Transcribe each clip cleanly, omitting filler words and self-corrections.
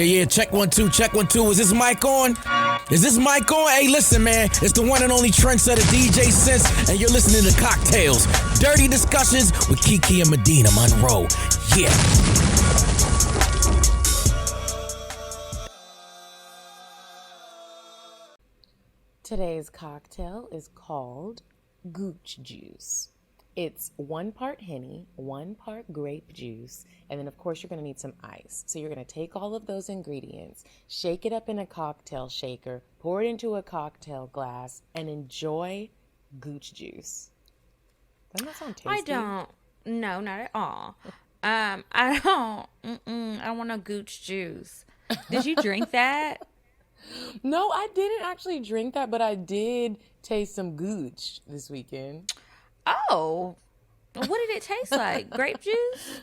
Yeah, check 1 2, check 1 2. Is this mic on? Is this mic on? Hey, listen, man, it's the one and only trendsetter DJ Sense, and you're listening to CockTales, dirty discussions with Kiki and Medinah Monroe. Yeah. Today's cocktail is called Gooch Juice. It's 1 part Henny, 1 part grape juice, and then of course you're going to need some ice. So you're going to take all of those ingredients, shake it up in a cocktail shaker, pour it into a cocktail glass, and enjoy Gooch Juice. Doesn't that sound tasty? I don't. No, not at all. I want a Gooch Juice. Did you drink that? No, I didn't actually drink that, but I did taste some Gooch this weekend. Oh, what did it taste like? Grape juice?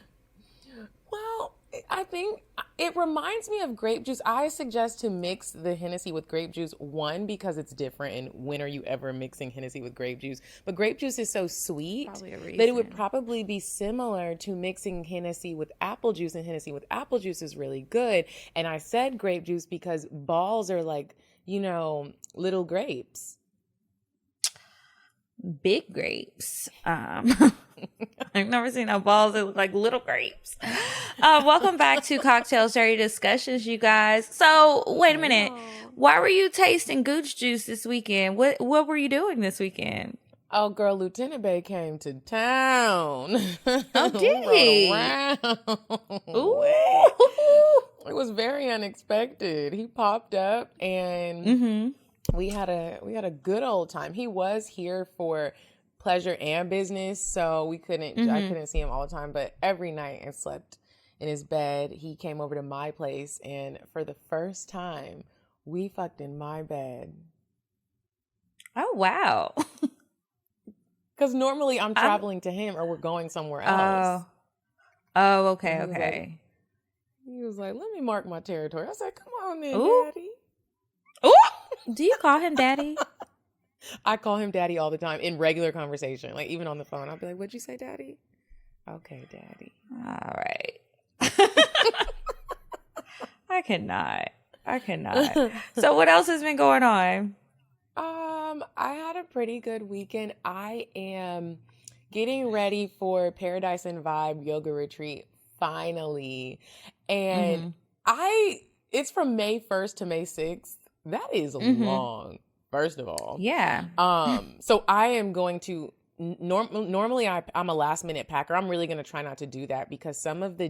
Well, I think it reminds me of grape juice. I suggest to mix the Hennessy with grape juice, one, because it's different, and when are you ever mixing Hennessy with grape juice? But grape juice is so sweet that it would probably be similar to mixing Hennessy with apple juice, and Hennessy with apple juice is really good. And I said grape juice because balls are like, little grapes. Big grapes. I've never seen no balls that look like little grapes. Welcome back to Cocktails Dirty Discussions, you guys. So wait a minute. Why were you tasting Gooch Juice this weekend? What were you doing this weekend? Oh, girl, Lieutenant Bay came to town. Oh, did he? Ooh. It was very unexpected. He popped up and we had a good old time. He was here for pleasure and business, so I couldn't see him all the time, but every night I slept in his bed. He came over to my place, and for the first time, we fucked in my bed. Oh, wow. Because normally I'm traveling to him or we're going somewhere else. Oh, okay. He was like, let me mark my territory. I said, come on then, Ooh. Daddy. Ooh. Do you call him Daddy? I call him Daddy all the time in regular conversation. Like, even on the phone, I'll be like, what'd you say, Daddy? Okay, Daddy. All right. I cannot. So what else has been going on? I had a pretty good weekend. I am getting ready for Paradise and Vibe yoga retreat finally. And it's from May 1st to May 6th. That is long, first of all. Yeah. So I am going to normally I'm a last minute packer. I'm really going to try not to do that because some of the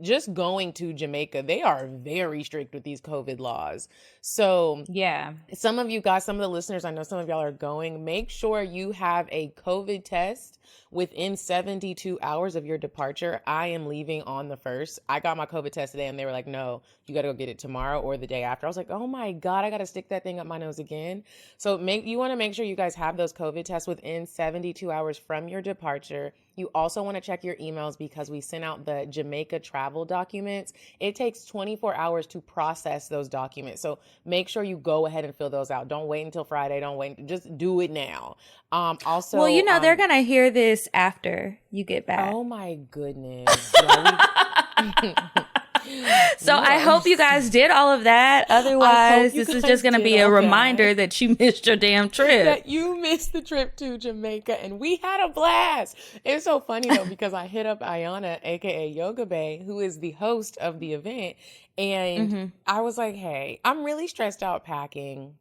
just going to Jamaica, they are very strict with these COVID laws. So yeah, some of the listeners, I know some of y'all are going, make sure you have a COVID test within 72 hours of your departure. I am leaving on the 1st. I got my COVID test today and they were like, no, you got to go get it tomorrow or the day after. I was like, oh my God, I got to stick that thing up my nose again. So you want to make sure you guys have those COVID tests within 72 hours from your departure. You also want to check your emails because we sent out the Jamaica travel documents. It takes 24 hours to process those documents. So make sure you go ahead and fill those out. Don't wait until Friday. Just do it now. Also, well, they're going to hear this after you get back. Oh my goodness. So I hope you guys did all of that. Otherwise, this is just going to be a reminder that you missed your damn trip. That you missed the trip to Jamaica, and we had a blast. It's so funny, though, because I hit up Ayana, a.k.a. Yoga Bay, who is the host of the event, and I was like, hey, I'm really stressed out packing.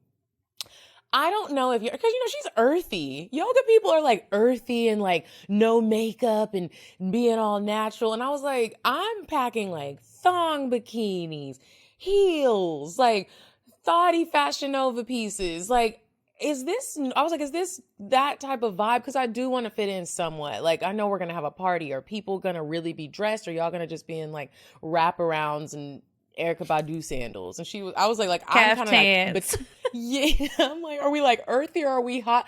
I don't know if because she's earthy. Yoga people are like earthy and like no makeup and being all natural. And I was like, I'm packing like thong bikinis, heels, like thoughty Fashion Nova pieces. Like, is this that type of vibe? Because I do want to fit in somewhat. Like, I know we're going to have a party. Are people going to really be dressed? Or y'all going to just be in like wraparounds and Erykah Badu sandals? And I was like, I'm kind of like, but yeah, I'm like, are we like earthy or are we hot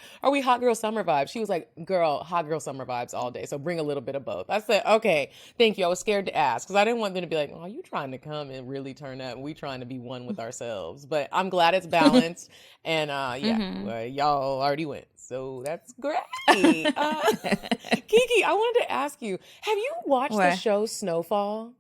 girl summer vibes? She was like, girl, hot girl summer vibes all day. So bring a little bit of both. I said, okay, thank you. I was scared to ask because I didn't want them to be like, oh, you trying to come and really turn up? We trying to be one with ourselves. But I'm glad it's balanced. And y'all already went. So that's great. Kiki, I wanted to ask you, have you watched the show Snowfall?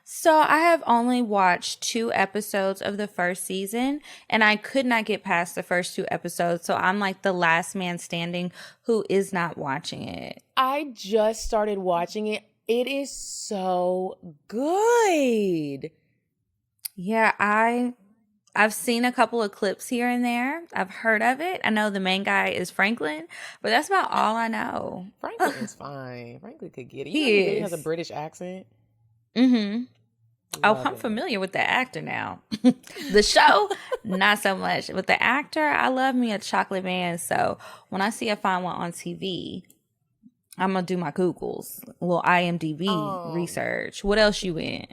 So I have only watched 2 episodes of the first season, and I could not get past the first 2 episodes. So I'm like the last man standing who is not watching it. I just started watching it. It is so good. Yeah, I've seen a couple of clips here and there. I've heard of it. I know the main guy is Franklin, but that's about all I know. Franklin is fine. Franklin could get it. He really is. has a British accent. Mm-hmm. Oh, Love I'm it. familiar with the actor now. The show, not so much. With the actor, I love me a chocolate man. So when I see I find one on TV, I'm going to do my Googles, a little IMDb research. What else you in?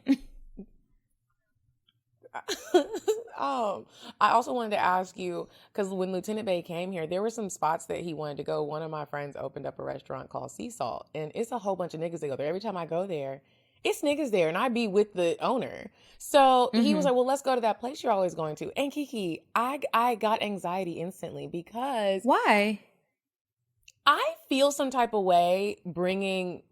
I also wanted to ask you, because when Lieutenant Bay came here, there were some spots that he wanted to go. One of my friends opened up a restaurant called Sea Salt, and it's a whole bunch of niggas that go there. Every time I go there, it's niggas there, and I be with the owner. So he was like, well, let's go to that place you're always going to. And Kiki, I got anxiety instantly because Why? I feel some type of way bringing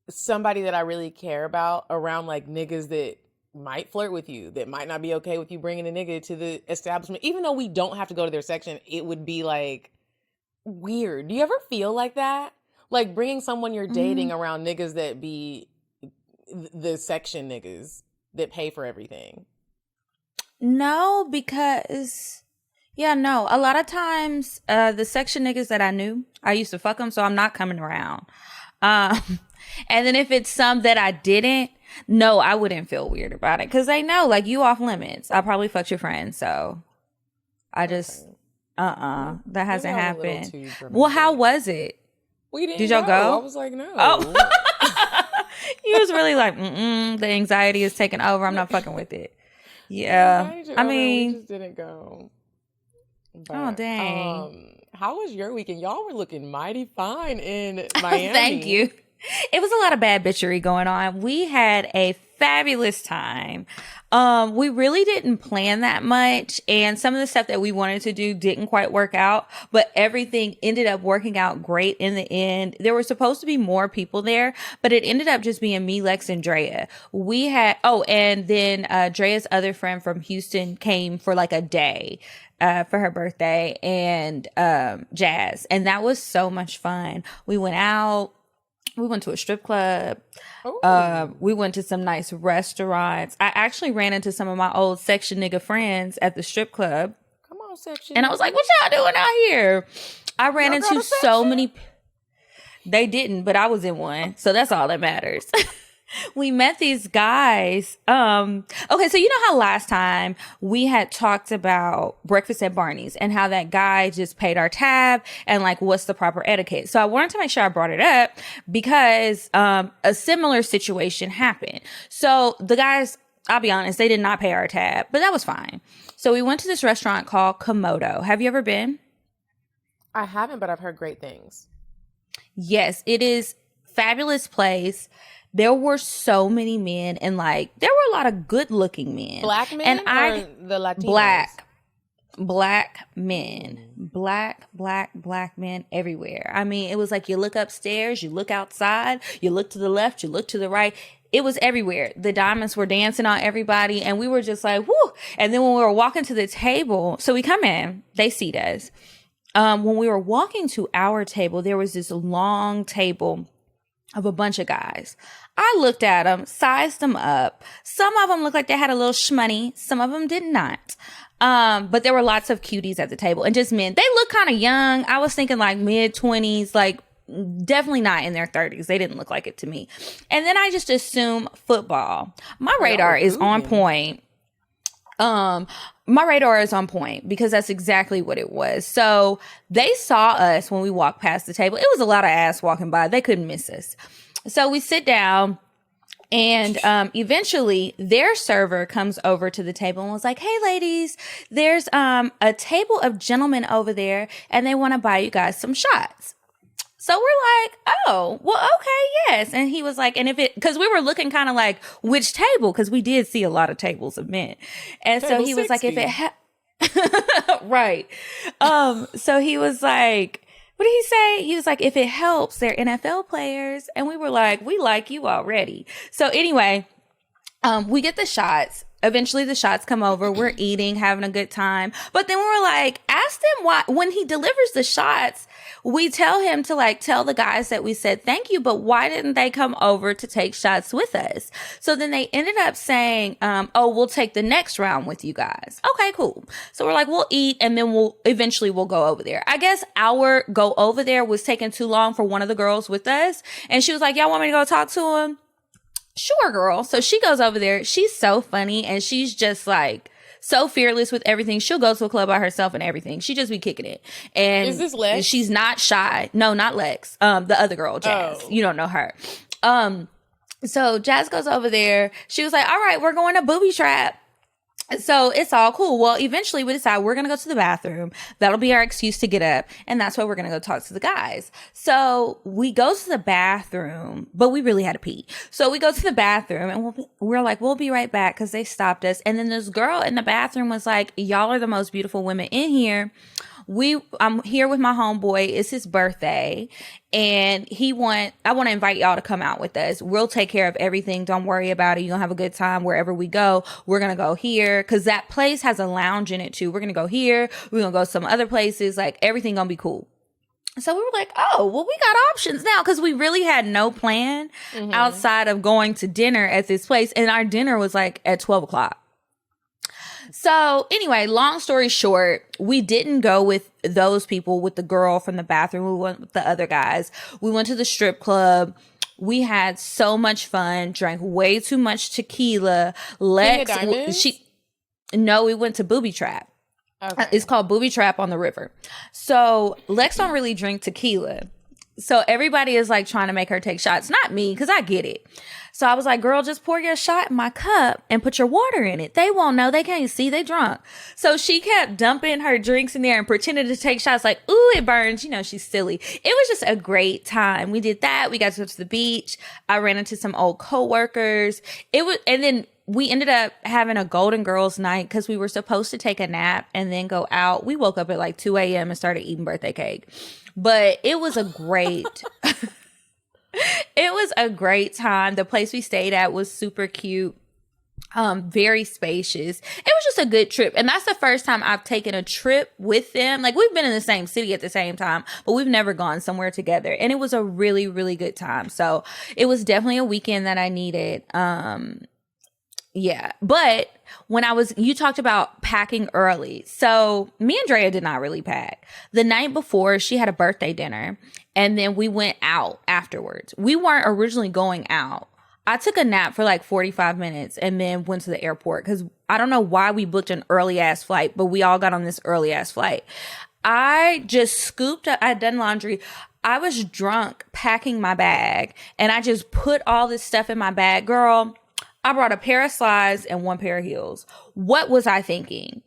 somebody that I really care about around like niggas that might flirt with you, that might not be okay with you bringing a nigga to the establishment. Even though we don't have to go to their section, it would be like weird. Do you ever feel like that? Like bringing someone you're dating around niggas that be the section niggas that pay for everything? No, because no. A lot of times, the section niggas that I knew, I used to fuck them, so I'm not coming around. And then if it's some that I didn't, no, I wouldn't feel weird about it because they know, like, you off limits. I probably fucked your friend, so I just that hasn't happened. Well, how was it? We didn't. Did y'all go? I was like, no. Oh, you was really like, the anxiety is taking over. I'm not fucking with it. Yeah, I mean, we just didn't go. But, oh dang. How was your weekend? Y'all were looking mighty fine in Miami. Thank you. It was a lot of bad bitchery going on. We had a fabulous time. We really didn't plan that much, and some of the stuff that we wanted to do didn't quite work out, but everything ended up working out great in the end. There were supposed to be more people there, but it ended up just being me, Lex, and Drea. We had, and then Drea's other friend from Houston came for like a day for her birthday, and Jazz, and that was so much fun. We went out. We went to a strip club. We went to some nice restaurants. I actually ran into some of my old section nigga friends at the strip club. Come on, section. And I was like, what y'all doing out here? I ran into so many. They didn't, but I was in one. So that's all that matters. We met these guys. Okay, so you know how last time we had talked about breakfast at Barney's and how that guy just paid our tab and like what's the proper etiquette. So I wanted to make sure I brought it up because a similar situation happened. So the guys, I'll be honest, they did not pay our tab, but that was fine. So we went to this restaurant called Komodo. Have you ever been? I haven't, but I've heard great things. Yes, it is fabulous place. There were so many men, and like there were a lot of good looking men. Black men and or the Latinos? Black men. Black men everywhere. I mean, it was like you look upstairs, you look outside, you look to the left, you look to the right. It was everywhere. The diamonds were dancing on everybody, and we were just like, whoo. And then when we were walking to the table, so we come in, they seat us. When we were walking to our table, there was this long table of a bunch of guys. I looked at them, sized them up. Some of them looked like they had a little shmoney. Some of them did not. But there were lots of cuties at the table and just men. They look kind of young. I was thinking like mid-20s, like definitely not in their 30s. They didn't look like it to me. And then I just assume football. My radar is on point. My radar is on point because that's exactly what it was. So they saw us when we walked past the table. It was a lot of ass walking by. They couldn't miss us. So we sit down, and eventually their server comes over to the table and was like, hey ladies, there's a table of gentlemen over there and they want to buy you guys some shots. So we're like, oh, well, okay, yes. And he was like, and if it, because we were looking kind of like, which table? Because we did see a lot of tables of men. And table so he 60. Was like, if it, right. So he was like, what did he say? He was like, if it helps, they're NFL players. And we were like, we like you already. So anyway, We get the shots. Eventually the shots come over. We're eating, having a good time. But then we're like, ask them why, when he delivers the shots, we tell him to like tell the guys that we said thank you, but why didn't they come over to take shots with us? So then they ended up saying, oh, we'll take the next round with you guys. Okay, cool. So we're like, we'll eat and then we'll go over there. I guess our go over there was taking too long for one of the girls with us. And she was like, y'all want me to go talk to him? Sure, girl. So she goes over there. She's so funny and she's just like so fearless with everything. She'll go to a club by herself and everything. She just be kicking it. And is this Lex? She's not shy. No, not Lex. The other girl, Jazz. Oh. You don't know her. So Jazz goes over there. She was like, all right, we're going to booby trap. So it's all cool. Well, eventually we decide we're going to go to the bathroom. That'll be our excuse to get up. And that's why we're going to go talk to the guys. So we go to the bathroom, but we really had to pee. So we go to the bathroom and we're like, we'll be right back because they stopped us. And then this girl in the bathroom was like, y'all are the most beautiful women in here. I'm here with my homeboy. It's his birthday and I want to invite y'all to come out with us. We'll take care of everything. Don't worry about it. You're going to have a good time wherever we go. We're going to go here because that place has a lounge in it too. We're going to go here. We're going to go some other places. Like everything going to be cool. So we were like, oh, well, we got options now because we really had no plan outside of going to dinner at this place. And our dinner was like at 12 o'clock. So anyway, long story short, we didn't go with those people, with the girl from the bathroom. We went with the other guys. We went to the strip club. We had so much fun, drank way too much tequila. Lex, no, we went to Booby Trap. Okay. It's called Booby Trap on the river. So Lex don't really drink tequila. So everybody is like trying to make her take shots. Not me, because I get it. So I was like, girl, just pour your shot in my cup and put your water in it. They won't know. They can't see. They drunk. So she kept dumping her drinks in there and pretended to take shots like, ooh, it burns. You know, she's silly. It was just a great time. We did that. We got to go to the beach. I ran into some old coworkers. And then we ended up having a Golden Girls night because we were supposed to take a nap and then go out. We woke up at like 2 a.m. and started eating birthday cake. But it was a great... It was a great time. The place we stayed at was super cute, very spacious. It was just a good trip. And that's the first time I've taken a trip with them. Like we've been in the same city at the same time, but we've never gone somewhere together. And it was a really, really good time. So it was definitely a weekend that I needed. Yeah. But you talked about packing early. So me and Drea did not really pack. The night before, she had a birthday dinner and then we went out afterwards. We weren't originally going out. I took a nap for like 45 minutes and then went to the airport because I don't know why we booked an early ass flight, but we all got on this early ass flight. I just scooped up, I had done laundry. I was drunk packing my bag and I just put all this stuff in my bag. Girl, I brought a pair of slides and one pair of heels. What was I thinking?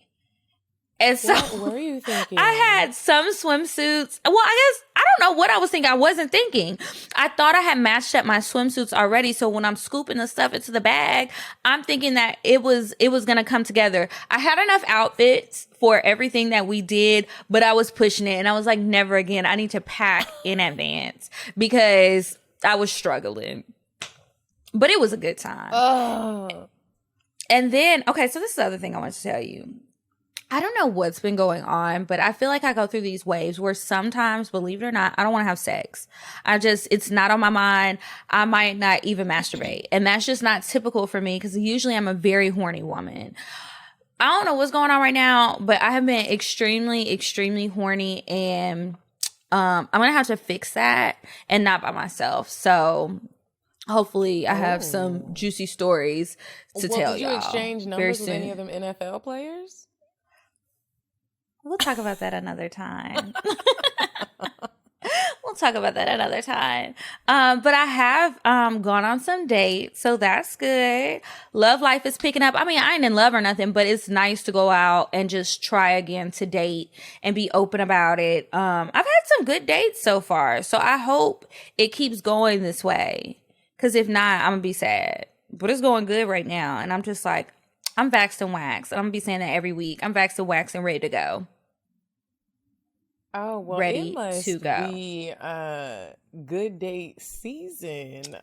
And so what were you thinking? I had some swimsuits. Well, I guess I don't know what I was thinking. I wasn't thinking. I thought I had matched up my swimsuits already. So when I'm scooping the stuff into the bag, I'm thinking that it was going to come together. I had enough outfits for everything that we did, but I was pushing it and I was like, never again. I need to pack in advance because I was struggling. But it was a good time. Oh. And then, okay, so this is the other thing I want to tell you. I don't know what's been going on, but I feel like I go through these waves where sometimes, believe it or not, I don't want to have sex. It's not on my mind. I might not even masturbate. And that's just not typical for me because usually I'm a very horny woman. I don't know what's going on right now, but I have been extremely, extremely horny and I'm going to have to fix that and not by myself. So hopefully I have some juicy stories to tell y'all. Did you exchange numbers with any of them NFL players? We'll talk about that another time. We'll talk about that another time. But I have gone on some dates, so that's good. Love life is picking up. I mean, I ain't in love or nothing, but it's nice to go out and just try again to date and be open about it. I've had some good dates so far, so I hope it keeps going this way. Because if not, I'm going to be sad. But it's going good right now, and I'm just like, I'm vaxxed and waxed. I'm going to be saying that every week. I'm vaxxed and waxed and ready to go. Oh, well, ready it must to go. be good date season.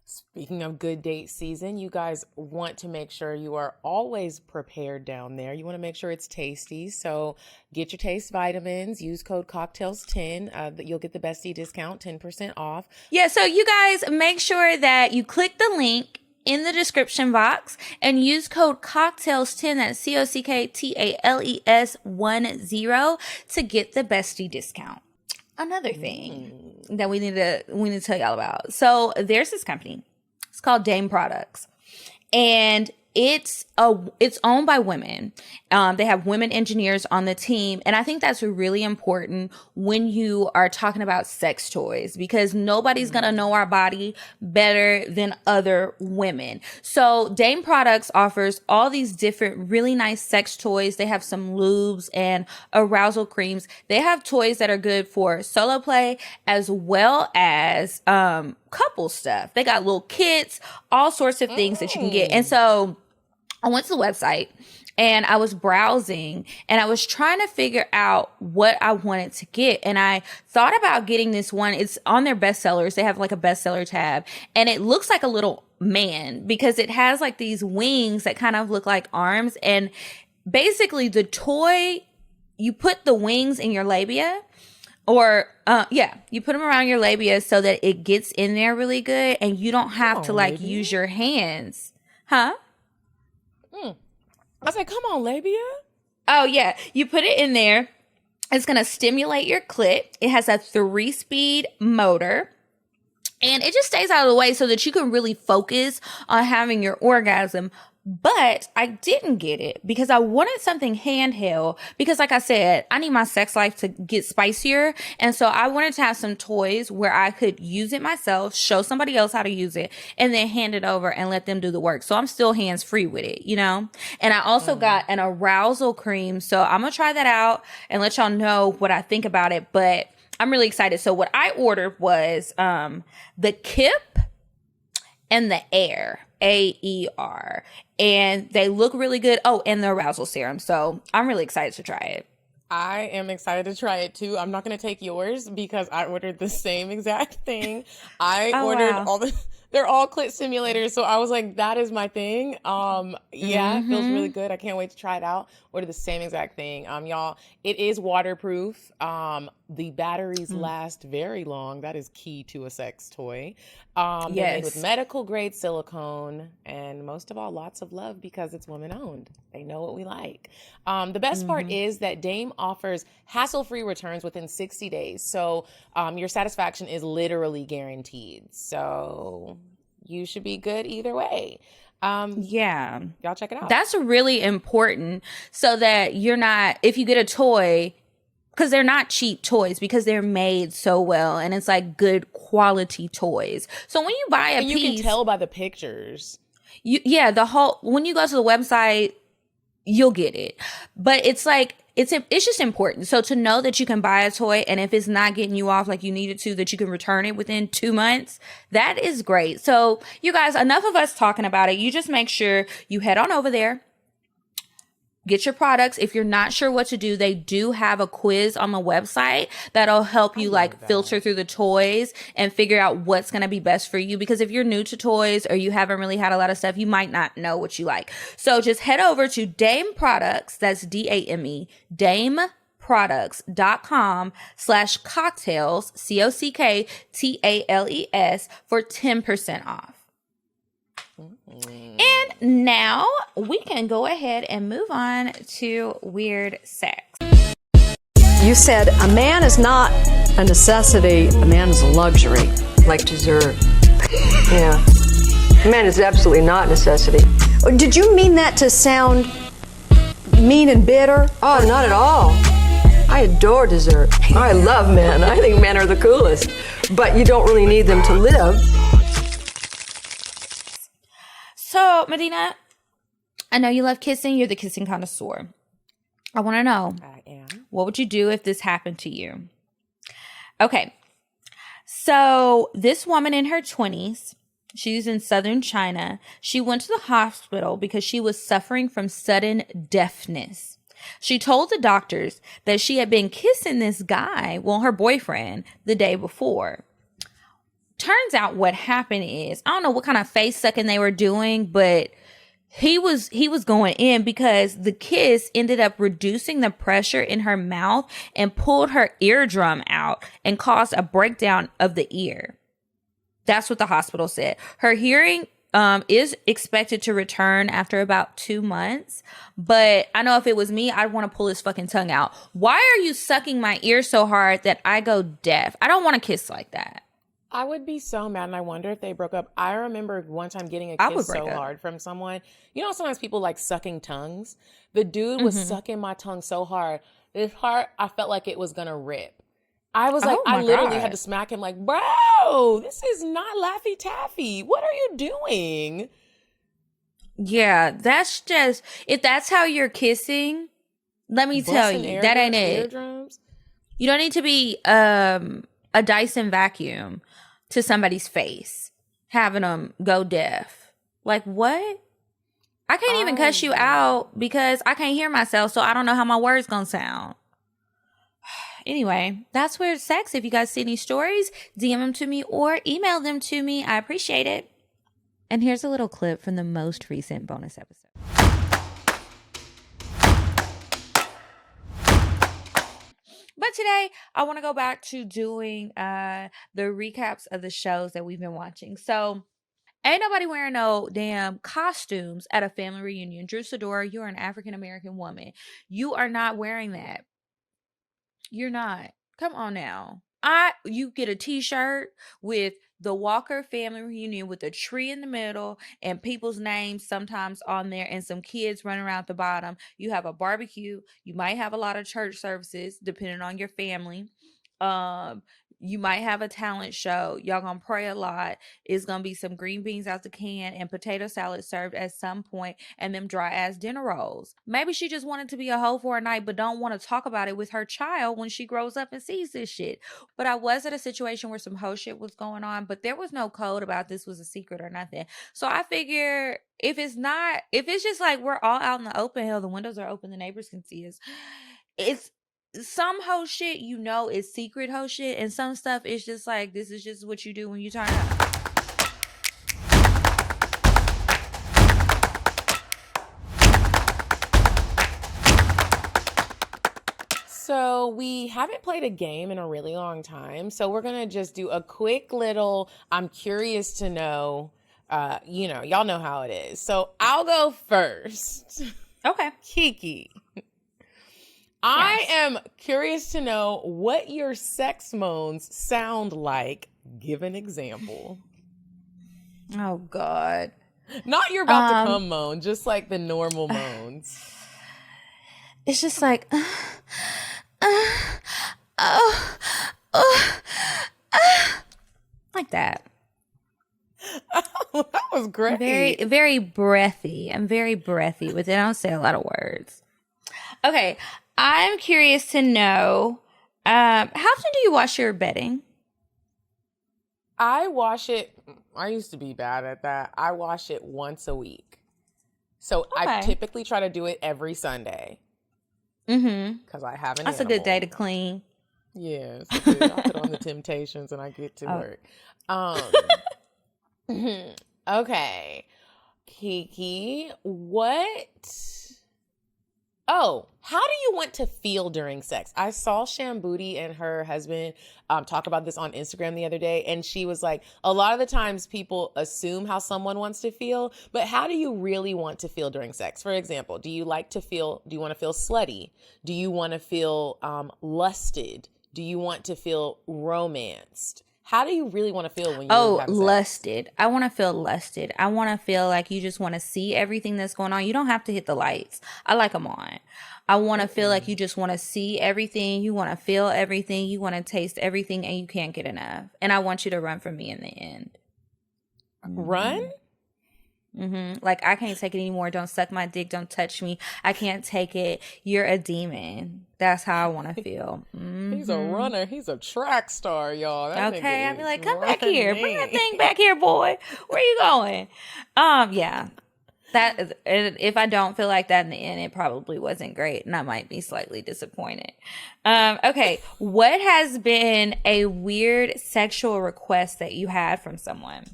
Speaking of good date season, you guys want to make sure you are always prepared down there. You want to make sure it's tasty. So get your taste vitamins. Use code CockTales10. You'll get the bestie discount, 10% off. Yeah, so you guys make sure that you click the link in the description box and use code CockTales10, that's CockTales10, to get the bestie discount. Another thing that we need to tell y'all about. So there's this company. It's called Dame Products, and it's owned by women. They have women engineers on the team, and I think that's really important when you are talking about sex toys, because nobody's gonna know our body better than other women. So Dame Products offers all these different really nice sex toys. They have some lubes and arousal creams. They have toys that are good for solo play as well as couple stuff. They got little kits, all sorts of things that you can get. And so I went to the website and I was browsing and I was trying to figure out what I wanted to get. And I thought about getting this one. It's on their bestsellers. They have like a bestseller tab, and it looks like a little man because it has like these wings that kind of look like arms. And basically the toy, you put the wings in your labia, or you put them around your labia so that it gets in there really good and you don't have to like use your hands. Huh? I said, come on, labia. Oh, yeah. You put it in there. It's going to stimulate your clit. It has a 3-speed motor. And it just stays out of the way so that you can really focus on having your orgasm. But I didn't get it because I wanted something handheld because, like I said, I need my sex life to get spicier. And so I wanted to have some toys where I could use it myself, show somebody else how to use it, and then hand it over and let them do the work. So I'm still hands free with it, you know? And I also got an arousal cream. So I'm going to try that out and let y'all know what I think about it. But I'm really excited. So what I ordered was the Kip and the Air. AER, and they look really good. Oh, and the arousal serum. So I'm really excited to try it. I am excited to try it too. I'm not going to take yours because I ordered the same exact thing. I ordered they're all clit stimulators. So I was like, that is my thing. It feels really good. I can't wait to try it out. Order the same exact thing. Y'all, it is waterproof. The batteries last very long. That is key to a sex toy. They're made with medical grade silicone, and most of all, lots of love because it's woman owned. They know what we like. The best part is that Dame offers hassle-free returns within 60 days. So your satisfaction is literally guaranteed. So you should be good either way. Y'all check it out. That's really important so that you're not, if you get a toy, because they're not cheap toys because they're made so well and it's like good quality toys. So when you buy a piece, you can tell by the pictures. When you go to the website, you'll get it. But it's like, it's just important. So to know that you can buy a toy and if it's not getting you off like you needed to, that you can return it within 2 months, that is great. So you guys, enough of us talking about it. You just make sure you head on over there. Get your products. If you're not sure what to do, they do have a quiz on the website that'll help you filter through the toys and figure out what's going to be best for you. Because if you're new to toys or you haven't really had a lot of stuff, you might not know what you like. So just head over to Dame Products. That's DAME, dameproducts.com/cocktails, CockTales for 10% off. And now we can go ahead and move on to weird sex. You said a man is not a necessity, a man is a luxury. Like dessert. Yeah. A man is absolutely not a necessity. Did you mean that to sound mean and bitter? Oh, not at all. I adore dessert. I love men. I think men are the coolest. But you don't really need them to live. So, Medinah, I know you love kissing. You're the kissing connoisseur. I want to know. I am. What would you do if this happened to you? Okay. So, this woman in her 20s, she's in southern China. She went to the hospital because she was suffering from sudden deafness. She told the doctors that she had been kissing this guy, her boyfriend, the day before. turns out what happened is, I don't know what kind of face sucking they were doing, but he was going in because the kiss ended up reducing the pressure in her mouth and pulled her eardrum out and caused a breakdown of the ear. That's what the hospital said. Her hearing is expected to return after about 2 months. But I know if it was me, I'd want to pull his fucking tongue out. Why are you sucking my ear so hard that I go deaf? I don't want to kiss like that. I would be so mad, and I wonder if they broke up. I remember one time getting a kiss so hard from someone. You know, sometimes people like sucking tongues. The dude was sucking my tongue so hard. His heart, I felt like it was going to rip. I was like, I literally had to smack him like, bro, this is not Laffy Taffy. What are you doing? Yeah, that's just, if that's how you're kissing, let me tell you, that ain't it. Eardrums? You don't need to be a Dyson vacuum to somebody's face, having them go deaf. Like, what? I can't even cuss you out because I can't hear myself, so I don't know how my words gonna sound. Anyway, that's Weird Sex. If you guys see any stories, DM them to me or email them to me. I appreciate it. And here's a little clip from the most recent bonus episode. But today, I want to go back to doing the recaps of the shows that we've been watching. So, ain't nobody wearing no damn costumes at a family reunion. Drew Sidora, you're an African-American woman. You are not wearing that. You're not. Come on now. You get a t-shirt with the Walker family reunion with a tree in the middle and people's names sometimes on there and some kids running around at the bottom. You have a barbecue. You might have a lot of church services depending on your family. You might have a talent show. Y'all gonna pray a lot. It's gonna be some green beans out the can and potato salad served at some point and them dry ass dinner rolls. Maybe she just wanted to be a hoe for a night but don't want to talk about it with her child when she grows up and sees this shit. But I was at a situation where some hoe shit was going on, but there was no code about this was a secret or nothing. So I figure if it's just like we're all out in the open, hell, the windows are open, the neighbors can see us. It's some hoe shit, you know, is secret hoe shit, and some stuff is just like, this is just what you do when you turn up. So we haven't played a game in a really long time, so we're gonna just do a quick little, I'm curious to know, y'all know how it is. So I'll go first. Okay. Kiki. I am curious to know what your sex moans sound like. Give an example. Oh, God. Not you're about to come moan, just like the normal moans. It's just like, like that. Oh, that was great. Very, very breathy. I'm very breathy with it. I don't say a lot of words. Okay. I'm curious to know, how often do you wash your bedding? I wash it. I used to be bad at that. I wash it once a week. So okay. I typically try to do it every Sunday. Mm-hmm. Because I have an That's animal. A good day to clean. Yes. I put on the Temptations and I get to work. Okay. Kiki, how do you want to feel during sex? I saw Shambooty and her husband talk about this on Instagram the other day, and she was like, a lot of the times people assume how someone wants to feel, but how do you really want to feel during sex? For example, do you want to feel slutty? Do you want to feel lusted? Do you want to feel romanced? How do you really want to feel when you're having sex? Lusted. I want to feel lusted. I want to feel like you just want to see everything that's going on. You don't have to hit the lights. I like them on. I want to feel like you just want to see everything. You want to feel everything. You want to taste everything, and you can't get enough. And I want you to run from me in the end. Run? Mm-hmm. Like, I can't take it anymore. Don't suck my dick. Don't touch me. I can't take it. You're a demon. That's how I want to feel. Mm-hmm. He's a runner. He's a track star, y'all. Okay, I'd be like, come back here. Bring that thing back here, boy. Where you going? Yeah. that, and if I don't feel like that in the end, it probably wasn't great, and I might be slightly disappointed. Okay, what has been a weird sexual request that you had from someone?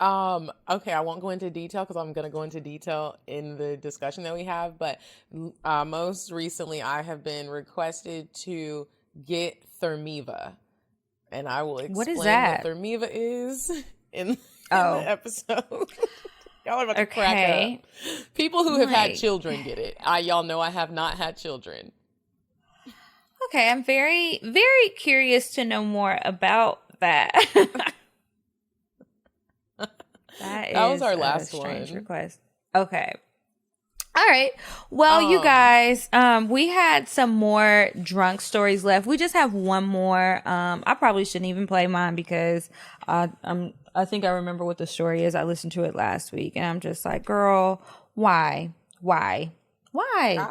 Okay, I won't go into detail because I'm going to go into detail in the discussion that we have. But most recently, I have been requested to get Thermiva, and I will What is explain what that? Thermiva is in Oh. the episode. Y'all are about to crack Okay. up. People who have had Like- children get it. Y'all know I have not had children. Okay, I'm very, very curious to know more about that. That was is our a last strange one. request. Okay. All right. Well, you guys, we had some more drunk stories left. We just have one more. I probably shouldn't even play mine because I think I remember what the story is. I listened to it last week, and I'm just like, girl, why? I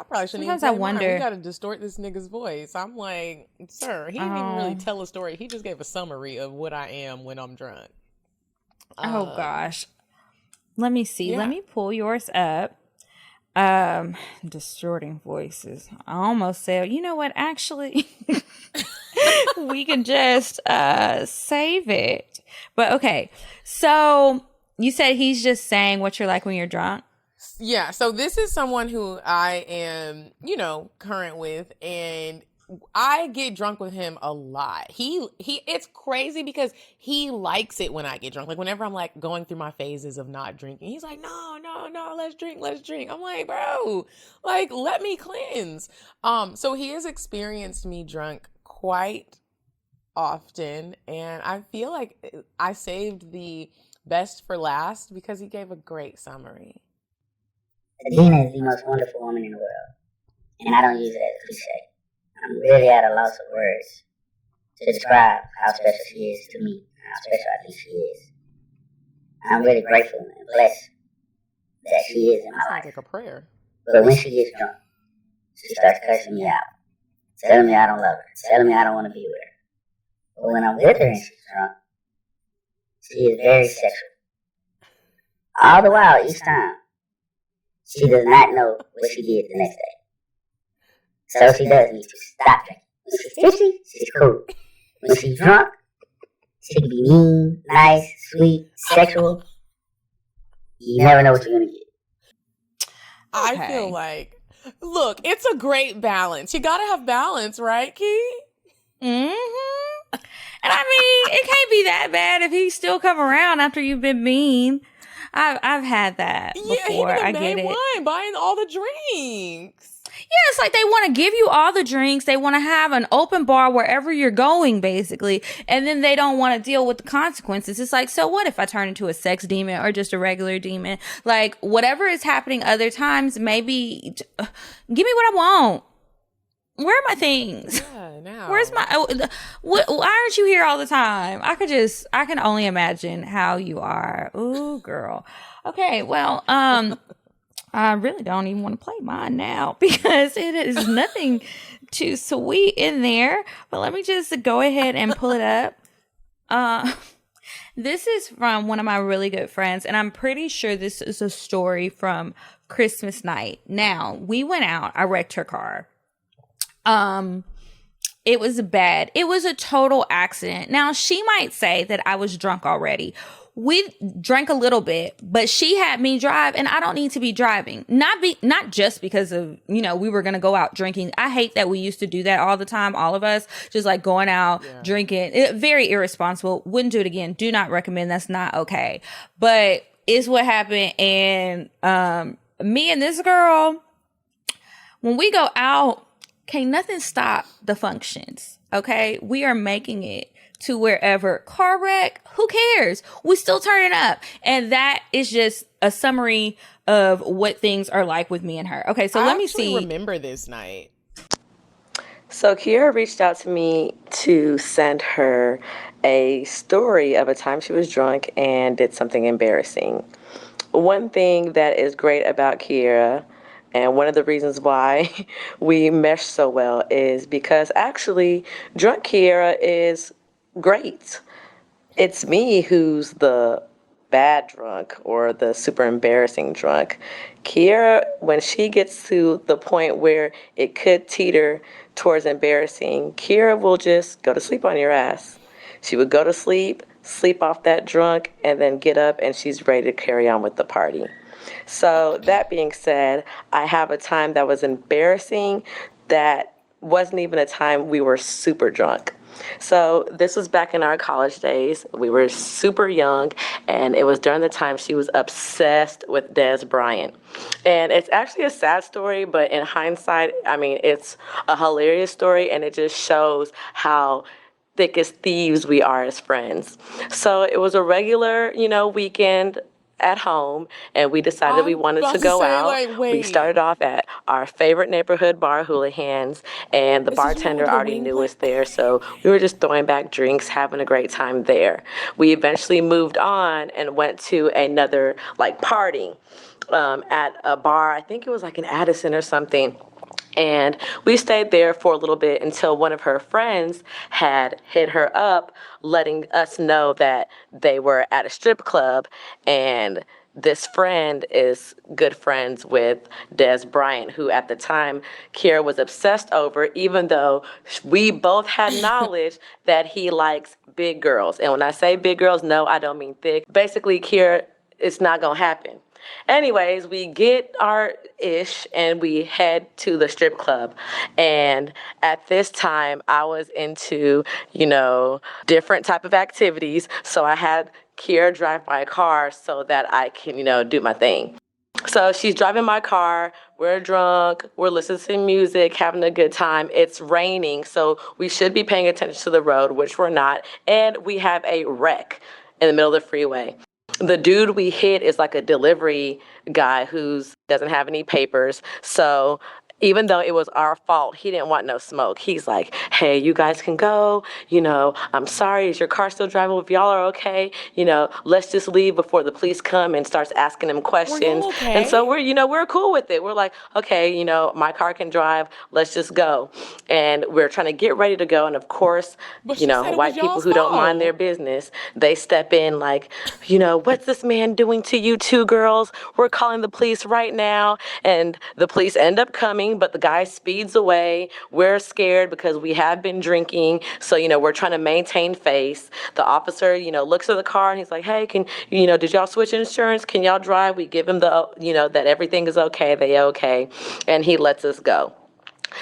probably shouldn't Sometimes even I play mine. wonder. We got to distort this nigga's voice. I'm like, sir, he didn't even really tell a story. He just gave a summary of what I am when I'm drunk. Oh gosh. Let me see. yeah. Let me pull yours up. Distorting voices. I almost said, you know what? Actually, we can just save it. But okay. So you said he's just saying what you're like when you're drunk. Yeah, so this is someone who I am, current with, and I get drunk with him a lot. It's crazy because he likes it when I get drunk. Like whenever I'm like going through my phases of not drinking, he's like, no, let's drink. I'm like, bro, like let me cleanse. So he has experienced me drunk quite often, and I feel like I saved the best for last because he gave a great summary. Medinah is the most wonderful woman in the world, and I don't use it as a cliche. I'm really at a loss of words to describe how special she is to me, and how special I think she is. I'm really grateful and blessed that she is in my Sounds life. like a prayer. But when she gets drunk, she starts cursing me out, telling me I don't love her, telling me I don't want to be with her. But when I'm with her and she's drunk, she is very sexual. All the while, each time, she does not know what she did the next day. So she does need to stop drinking. When she's tipsy, she's cool. When she's drunk, she can be mean, nice, sweet, sexual. You never know what you're going to get. I feel like, look, it's a great balance. You got to have balance, right, Key? Mm-hmm. And I mean, it can't be that bad if he still come around after you've been mean. I've had that before. Yeah, I get it. Wine, buying all the drinks. Yeah, it's like they want to give you all the drinks. They want to have an open bar wherever you're going, basically. And then they don't want to deal with the consequences. It's like, so what if I turn into a sex demon or just a regular demon? Like, whatever is happening other times, maybe give me what I want. Where are my things? Yeah, now. Where's my, why aren't you here all the time? I can only imagine how you are. Ooh, girl. Okay, well, I really don't even want to play mine now because it is nothing too sweet in there. But let me just go ahead and pull it up. This is from one of my really good friends, and I'm pretty sure this is a story from Christmas night. Now, we went out. I wrecked her car. It was bad. It was a total accident. Now, she might say that I was drunk already. We drank a little bit, but she had me drive, and I don't need to be driving. Not just because of, we were going to go out drinking. I hate that we used to do that all the time. All of us just like going out, drinking. Very irresponsible. Wouldn't do it again. Do not recommend. That's not okay. But it's what happened. And, me and this girl, when we go out, can't nothing stop the functions. Okay. We are making it to wherever. Car wreck, who cares? We still turning up. And that is just a summary of what things are like with me and her. Okay, so let me see. I remember this night. So Kiara reached out to me to send her a story of a time she was drunk and did something embarrassing. One thing that is great about Kiara, and one of the reasons why we mesh so well, is because actually drunk Kiara is great. It's me who's the bad drunk or the super embarrassing drunk. Kiera, when she gets to the point where it could teeter towards embarrassing, Kiera will just go to sleep on your ass. She would go to sleep, sleep off that drunk, and then get up and she's ready to carry on with the party. So that being said, I have a time that was embarrassing that wasn't even a time we were super drunk. So this was back in our college days. We were super young, and it was during the time she was obsessed with Des Bryant. And it's actually a sad story, but in hindsight, I mean, it's a hilarious story, and it just shows how thick as thieves we are as friends. So it was a regular, weekend at home, and we decided we wanted to go out. We started off at our favorite neighborhood bar, Houlihan's, and the bartender already knew us there, so we were just throwing back drinks, having a great time there. We eventually moved on and went to another party at a bar. I think it was like in Addison or something. And we stayed there for a little bit until one of her friends had hit her up, letting us know that they were at a strip club. And this friend is good friends with Des Bryant, who at the time Kiera was obsessed over, even though we both had knowledge that he likes big girls. And when I say big girls, no, I don't mean thick. Basically, Kiera, it's not going to happen. Anyways, we get our ish and we head to the strip club. And at this time, I was into, different type of activities. So I had Kiera drive my car so that I can, do my thing. So she's driving my car. We're drunk. We're listening to music, having a good time. It's raining, so we should be paying attention to the road, which we're not. And we have a wreck in the middle of the freeway. The dude we hit is like a delivery guy who doesn't have any papers. So even though it was our fault, he didn't want no smoke. He's like, hey, you guys can go. I'm sorry. Is your car still driving? If y'all are okay, let's just leave before the police come and starts asking him questions. Okay? And so we're cool with it. We're like, okay, my car can drive. Let's just go. And we're trying to get ready to go. And of course, white people who don't mind their business, they step in like, what's this man doing to you two girls? We're calling the police right now. And the police end up coming, but the guy speeds away. We're scared because we have been drinking. So, we're trying to maintain face. The officer, looks at the car and he's like, hey, did y'all switch insurance? Can y'all drive? We give him the, that everything is okay. They okay. And he lets us go.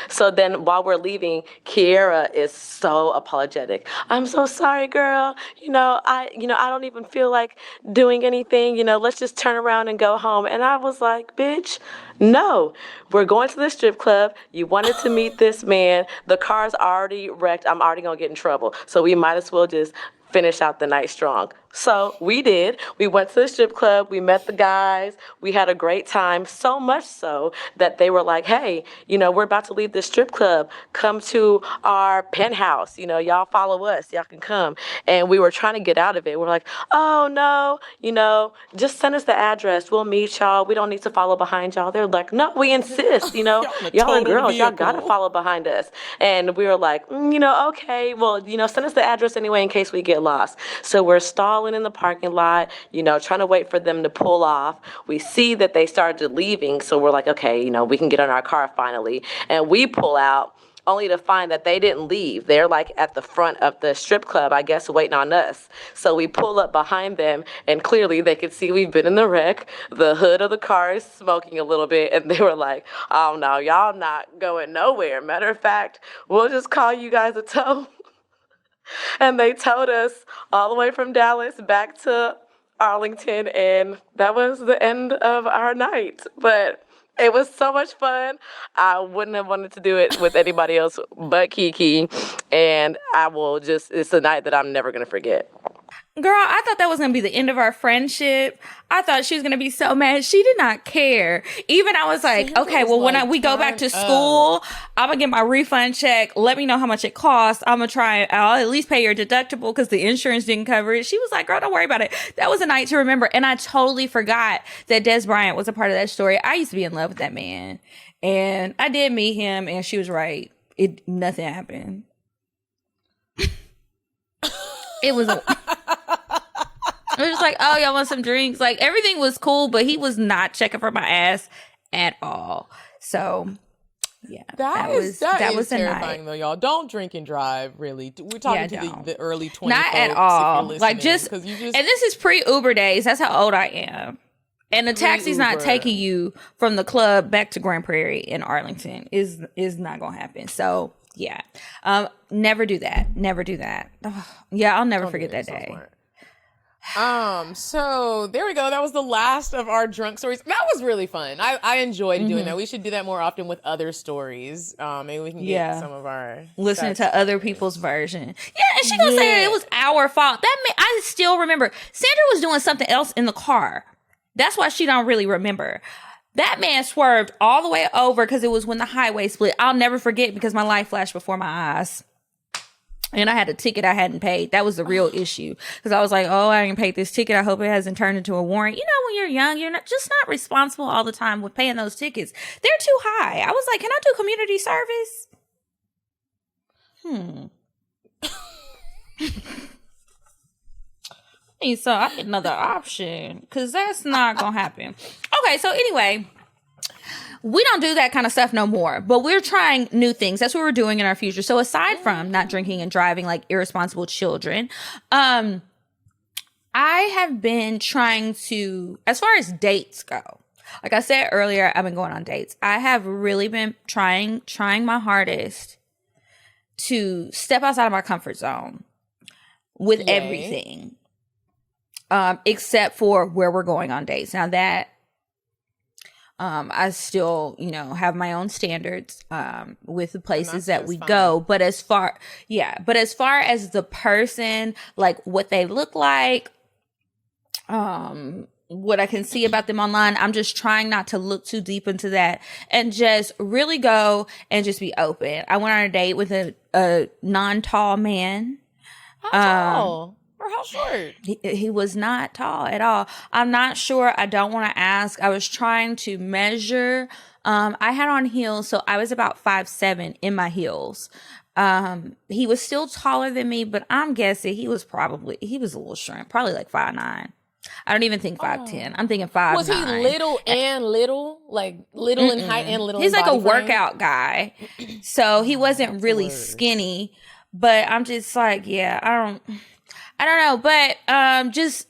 So then while we're leaving, Kiera is so apologetic. I'm so sorry, girl. I don't even feel like doing anything. Let's just turn around and go home. And I was like, bitch, no, we're going to the strip club. You wanted to meet this man. The car's already wrecked. I'm already going to get in trouble. So we might as well just finish out the night strong. So we did. We went to the strip club. We met the guys. We had a great time, so much so that they were like, hey, we're about to leave the strip club. Come to our penthouse. Y'all follow us. Y'all can come. And we were trying to get out of it. We're like, oh, no, just send us the address. We'll meet y'all. We don't need to follow behind y'all. They're like, no, we insist. Y'all are girls. Y'all got to follow behind us. And we were like, okay, well, send us the address anyway in case we get lost. So we're stalling in the parking lot, trying to wait for them to pull off. We see that they started leaving, so we're like, okay, we can get in our car finally. And we pull out only to find that they didn't leave. They're like at the front of the strip club, I guess, waiting on us. So we pull up behind them, and clearly they could see we've been in the wreck. The hood of the car is smoking a little bit, and they were like, oh no, y'all not going nowhere. Matter of fact, we'll just call you guys a tow. And they towed us all the way from Dallas back to Arlington, and that was the end of our night. But it was so much fun. I wouldn't have wanted to do it with anybody else but Kiki, and it's a night that I'm never going to forget. Girl, I thought that was going to be the end of our friendship. I thought she was going to be so mad. She did not care. Even I was like, okay, well, when we go back to school, I'm going to get my refund check. Let me know how much it costs. I'll at least pay your deductible because the insurance didn't cover it. She was like, girl, don't worry about it. That was a night to remember. And I totally forgot that Des Bryant was a part of that story. I used to be in love with that man. And I did meet him, and she was right. Nothing happened. It was It was just like, oh, y'all want some drinks? Like, everything was cool, but he was not checking for my ass at all. So, yeah, that was terrifying though, y'all. Don't drink and drive. Really, we're talking to the early 20s. Not at all. Like, just because and this is pre-Uber days. That's how old I am. And the taxi's not taking you from the club back to Grand Prairie in Arlington. Is not gonna happen. So yeah, never do that. Never do that. Oh, yeah, I'll never forget that day. So there we go. That was the last of our drunk stories. That was really fun. I enjoyed doing that. We should do that more often with other stories. Maybe we can get some of our listening to other people's version. Yeah, and she gonna say it was our fault. I still remember Sandra was doing something else in the car. That's why she don't really remember. That man swerved all the way over because it was when the highway split. I'll never forget because my life flashed before my eyes. And I had a ticket I hadn't paid. That was the real issue. Because I was like, oh, I didn't pay this ticket. I hope it hasn't turned into a warrant. You know, when you're young, you're not responsible all the time with paying those tickets. They're too high. I was like, can I do community service? So I get another option because that's not going to happen. Okay, so anyway, we don't do that kind of stuff no more, but we're trying new things. That's what we're doing in our future. So aside from not drinking and driving like irresponsible children, I have been trying to, as far as dates go, like I said earlier, I've been going on dates. I have really been trying my hardest to step outside of my comfort zone with everything. Except for where we're going on dates. Now that I still, have my own standards with the places that we go. But as far as the person, like what they look like, what I can see about them online, I'm just trying not to look too deep into that and just really go and just be open. I went on a date with a non-tall man. How tall? Or how short? He was not tall at all. I'm not sure. I don't want to ask. I was trying to measure. I had on heels, so I was about 5'7" in my heels. He was still taller than me, but I'm guessing he was a little shrimp, probably like 5'9". I don't even think 5'10". I'm thinking 5'9". Was he little and little? Like little in height and little He's in like a body frame? workout guy. So he wasn't really skinny, but I'm just like, I don't know, but just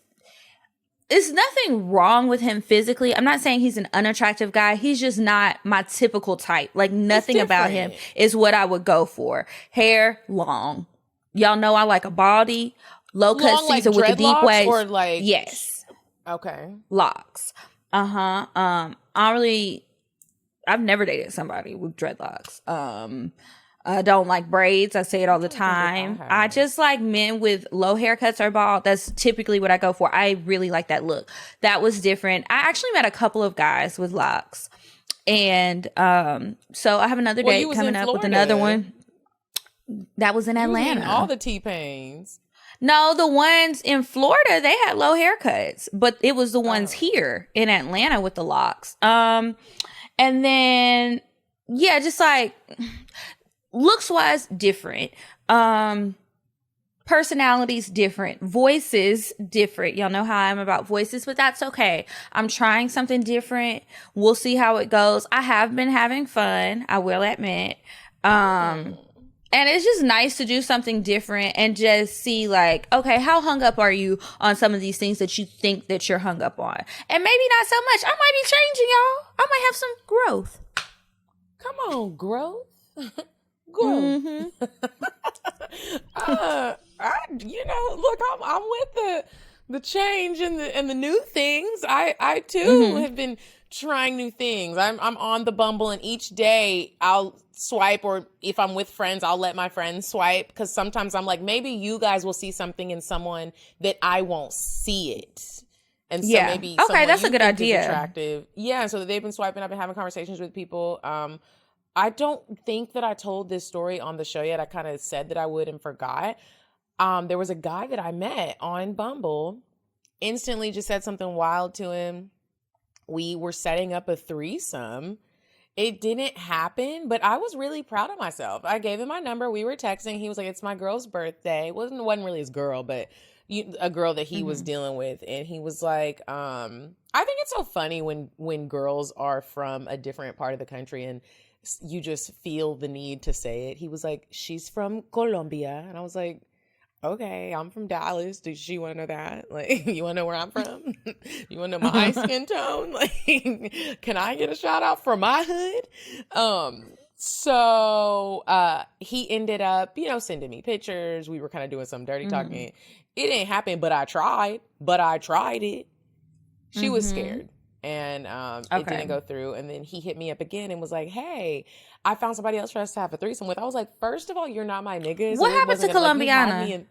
it's nothing wrong with him physically. I'm not saying he's an unattractive guy. He's just not my typical type. Like nothing about him is what I would go for. Hair long. Y'all know I like a baldy, low cut Caesar with the deep waves. Or like yes. Okay. Locks. I've never dated somebody with dreadlocks. I don't like braids. I say it all the time. I just like men with low haircuts or bald. That's typically what I go for. I really like that look. That was different. I actually met a couple of guys with locks. And so I have another date coming up with another one. That was in Atlanta. All the T-Pains. No, the ones in Florida, they had low haircuts. But it was the ones here in Atlanta with the locks. And then, just like... looks wise different, personalities different, voices different. Y'all know how I'm about voices, but that's okay. I'm trying something different. We'll see how it goes. I have been having fun, I will admit. And it's just nice to do something different and just see like, okay, how hung up are you on some of these things that you think that you're hung up on? And maybe not so much. I might be changing, y'all. I might have some growth. Come on, growth. Growth. Look, I'm with the change and the new things. I too have been trying new things. I'm on the Bumble, and each day I'll swipe, or if I'm with friends, I'll let my friends swipe, because sometimes I'm like, maybe you guys will see something in someone that I won't see it. And so maybe that's a good idea. Attractive. Yeah, so they've been swiping. I've been having conversations with people. I don't think that I told this story on the show yet. I kind of said that I would and forgot. There was a guy that I met on Bumble. Instantly just said something wild to him. We were setting up a threesome. It didn't happen, but I was really proud of myself. I gave him my number. We were texting. He was like, it's my girl's birthday. It wasn't really his girl, but a girl that he was dealing with, and he was like, I think it's so funny when girls are from a different part of the country and you just feel the need to say it. He was like, she's from Colombia, and I was like, okay, I'm from Dallas. Does she want to know that? Like, you want to know where I'm from? You want to know my skin tone? Like, can I get a shout out for my hood? So he ended up, sending me pictures. We were kind of doing some dirty talking. It didn't happen, but I tried it. She was scared, and it didn't go through. And then he hit me up again and was like, hey, I found somebody else for us to have a threesome with. I was like, first of all, you're not my nigga. What happened to Colombiana?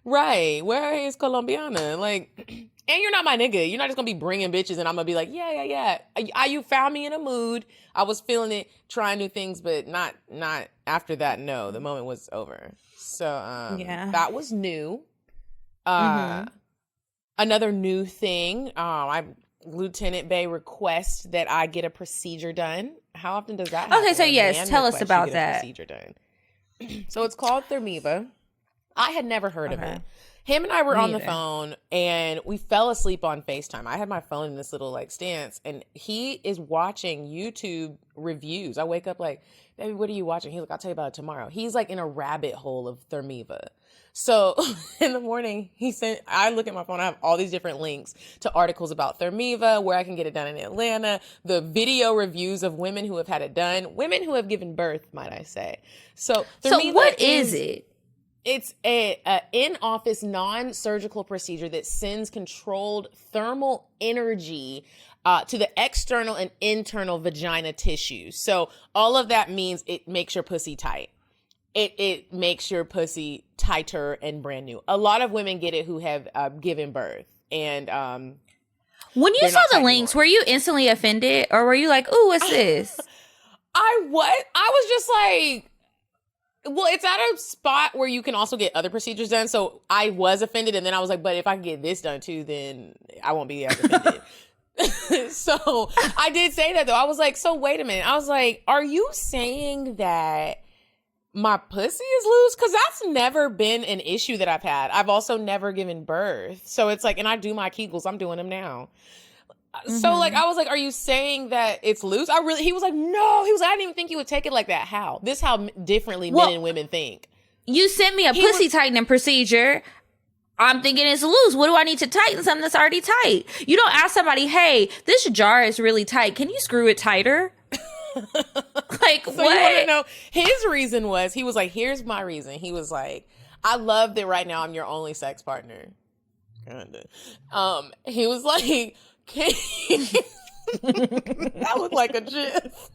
Right. Where is Colombiana? Like, and you're not my nigga. You're not just going to be bringing bitches and I'm going to be like, yeah. You found me in a mood. I was feeling it, trying new things, but not after that. No, the moment was over. So that was new. Another new thing, Lieutenant Bay requests that I get a procedure done. How often does that happen? Okay, so yes, tell us about that. Procedure done. So it's called Thermiva. I had never heard of it. Him and I were on the phone and we fell asleep on FaceTime. I had my phone in this little like stance and he is watching YouTube reviews. I wake up like, baby, what are you watching? He's like, I'll tell you about it tomorrow. He's like in a rabbit hole of Thermiva. So in the morning, I look at my phone, I have all these different links to articles about Thermiva, where I can get it done in Atlanta, the video reviews of women who have had it done, women who have given birth, might I say. So Thermiva what is it? It's a in-office non-surgical procedure that sends controlled thermal energy to the external and internal vagina tissues. So all of that means it makes your pussy tight. It makes your pussy tighter and brand new. A lot of women get it who have given birth. And when you saw the links, were you instantly offended? Or were you like, ooh, what's this? I was just like, well, it's at a spot where you can also get other procedures done. So I was offended. And then I was like, but if I can get this done too, then I won't be as offended. So I did say that though. I was like, so wait a minute. I was like, are you saying that my pussy is loose? Because that's never been an issue that I've had. I've also never given birth. So it's like, and I do my Kegels. I'm doing them now. So like, I was like, are you saying that it's loose? He was like, no. He was like, I didn't even think you would take it like that. How? This how differently men and women think. You sent me a pussy tightening procedure. I'm thinking it's loose. What do I need to tighten something that's already tight? You don't ask somebody, hey, this jar is really tight. Can you screw it tighter? Like, so what? You want to know? His reason was, he was like, here's my reason. He was like, I love that right now I'm your only sex partner. Kinda. He was like, that looked like a gif.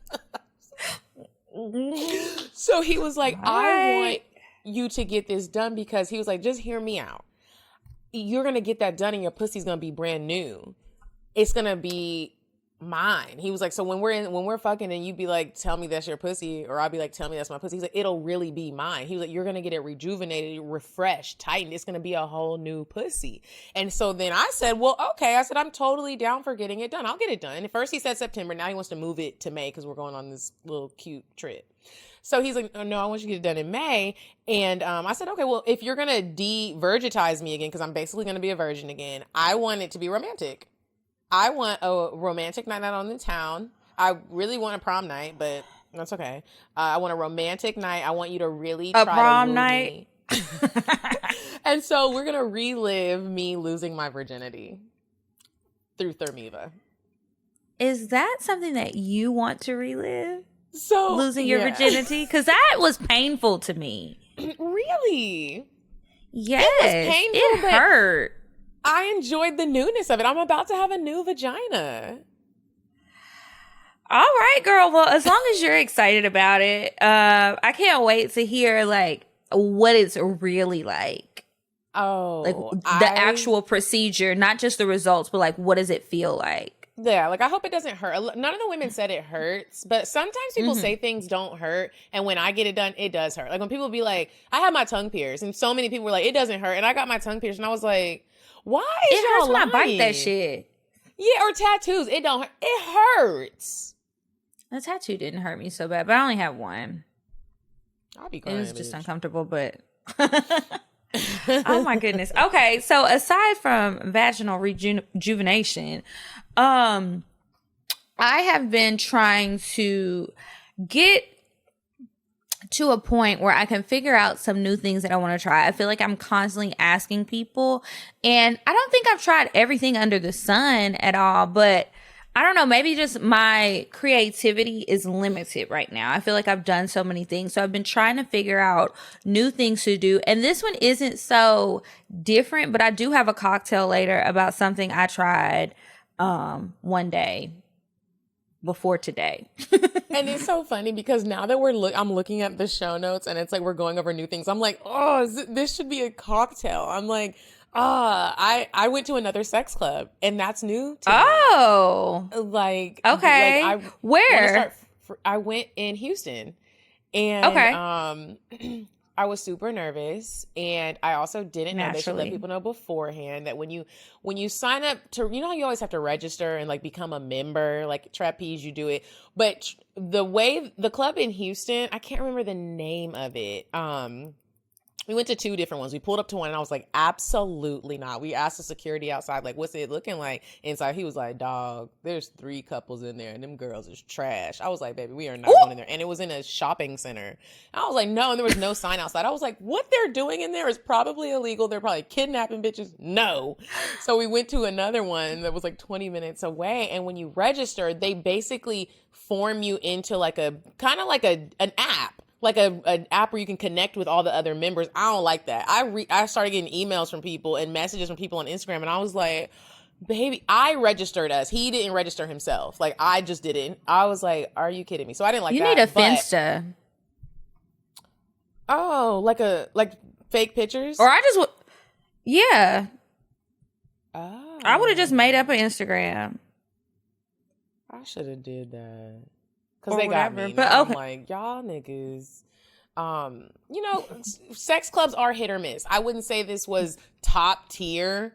So he was like, I want you to get this done because he was like, just hear me out. You're going to get that done and your pussy's going to be brand new. It's going to be mine. He was like, so when we're fucking and you be like, tell me that's your pussy, or I'll be like, tell me that's my pussy. He's like, it'll really be mine. He was like, you're going to get it rejuvenated, refreshed, tightened. It's going to be a whole new pussy. And so then I said, well, okay. I said, I'm totally down for getting it done. I'll get it done. At first he said September. Now he wants to move it to May because we're going on this little cute trip. So he's like, oh, no, I want you to get it done in May. And I said, okay, well, if you're going to de-virgitize me again, because I'm basically going to be a virgin again, I want it to be romantic. I want a romantic night out on the town. I really want a prom night, but that's okay. I want a romantic night. I want you to really try prom to night. Me. And so we're going to relive me losing my virginity through Thermiva. Is that something that you want to relive? So losing your virginity? Because that was painful to me. Really? Yes. It was painful. It hurt. I enjoyed the newness of it. I'm about to have a new vagina. All right, girl. Well, as long as you're excited about it, I can't wait to hear like what it's really like. Oh, like the actual procedure, not just the results, but like what does it feel like? Yeah, like I hope it doesn't hurt. None of the women said it hurts, but sometimes people say things don't hurt, and when I get it done, it does hurt. Like when people be like, I had my tongue pierced, and so many people were like, it doesn't hurt, and I got my tongue pierced, and I was like, why is it hurts y'all when lying? I bite that shit? Yeah, or tattoos. It don't hurt. It hurts. The tattoo didn't hurt me so bad, but I only had one. I'll be crying. It was just uncomfortable, but Oh my goodness. Okay, so aside from vaginal rejuvenation, I have been trying to get to a point where I can figure out some new things that I want to try. I feel like I'm constantly asking people, and I don't think I've tried everything under the sun at all, but I don't know, maybe just my creativity is limited right now. I feel like I've done so many things. So I've been trying to figure out new things to do. And this one isn't so different, but I do have a cocktail later about something I tried one day before today. And it's so funny because now that I'm looking at the show notes and it's like we're going over new things. I'm like, oh, this should be a cocktail. I'm like, I went to another sex club and that's new to me. Oh, Like, okay. Like Where? I went in Houston and Okay. I was super nervous, and I also didn't know. They should let Naturally. people know beforehand that when you sign up to, you know how you always have to register and like become a member, like Trapeze, you do it. But the club in Houston, I can't remember the name of it. We went to two different ones. We pulled up to one and I was like, absolutely not. We asked the security outside, like, what's it looking like inside? He was like, dog, there's 3 couples in there and them girls is trash. I was like, baby, we are not going in there. And it was in a shopping center. I was like, no, and there was no sign outside. I was like, what they're doing in there is probably illegal. They're probably kidnapping bitches. No. So we went to another one that was like 20 minutes away. And when you register, they basically form you into like a kind of like an app. Like an app where you can connect with all the other members. I don't like that. I started getting emails from people and messages from people on Instagram, and I was like, baby, I registered us. He didn't register himself. Like, I just didn't. I was like, are you kidding me? So I didn't like You that. need a Finsta. Oh, like fake pictures? Or I just would, yeah. Oh. I would have just made up an Instagram. I should have did that. Because Or they got whatever, me. but Now okay. I'm like, y'all niggas. You know, sex clubs are hit or miss. I wouldn't say this was top tier.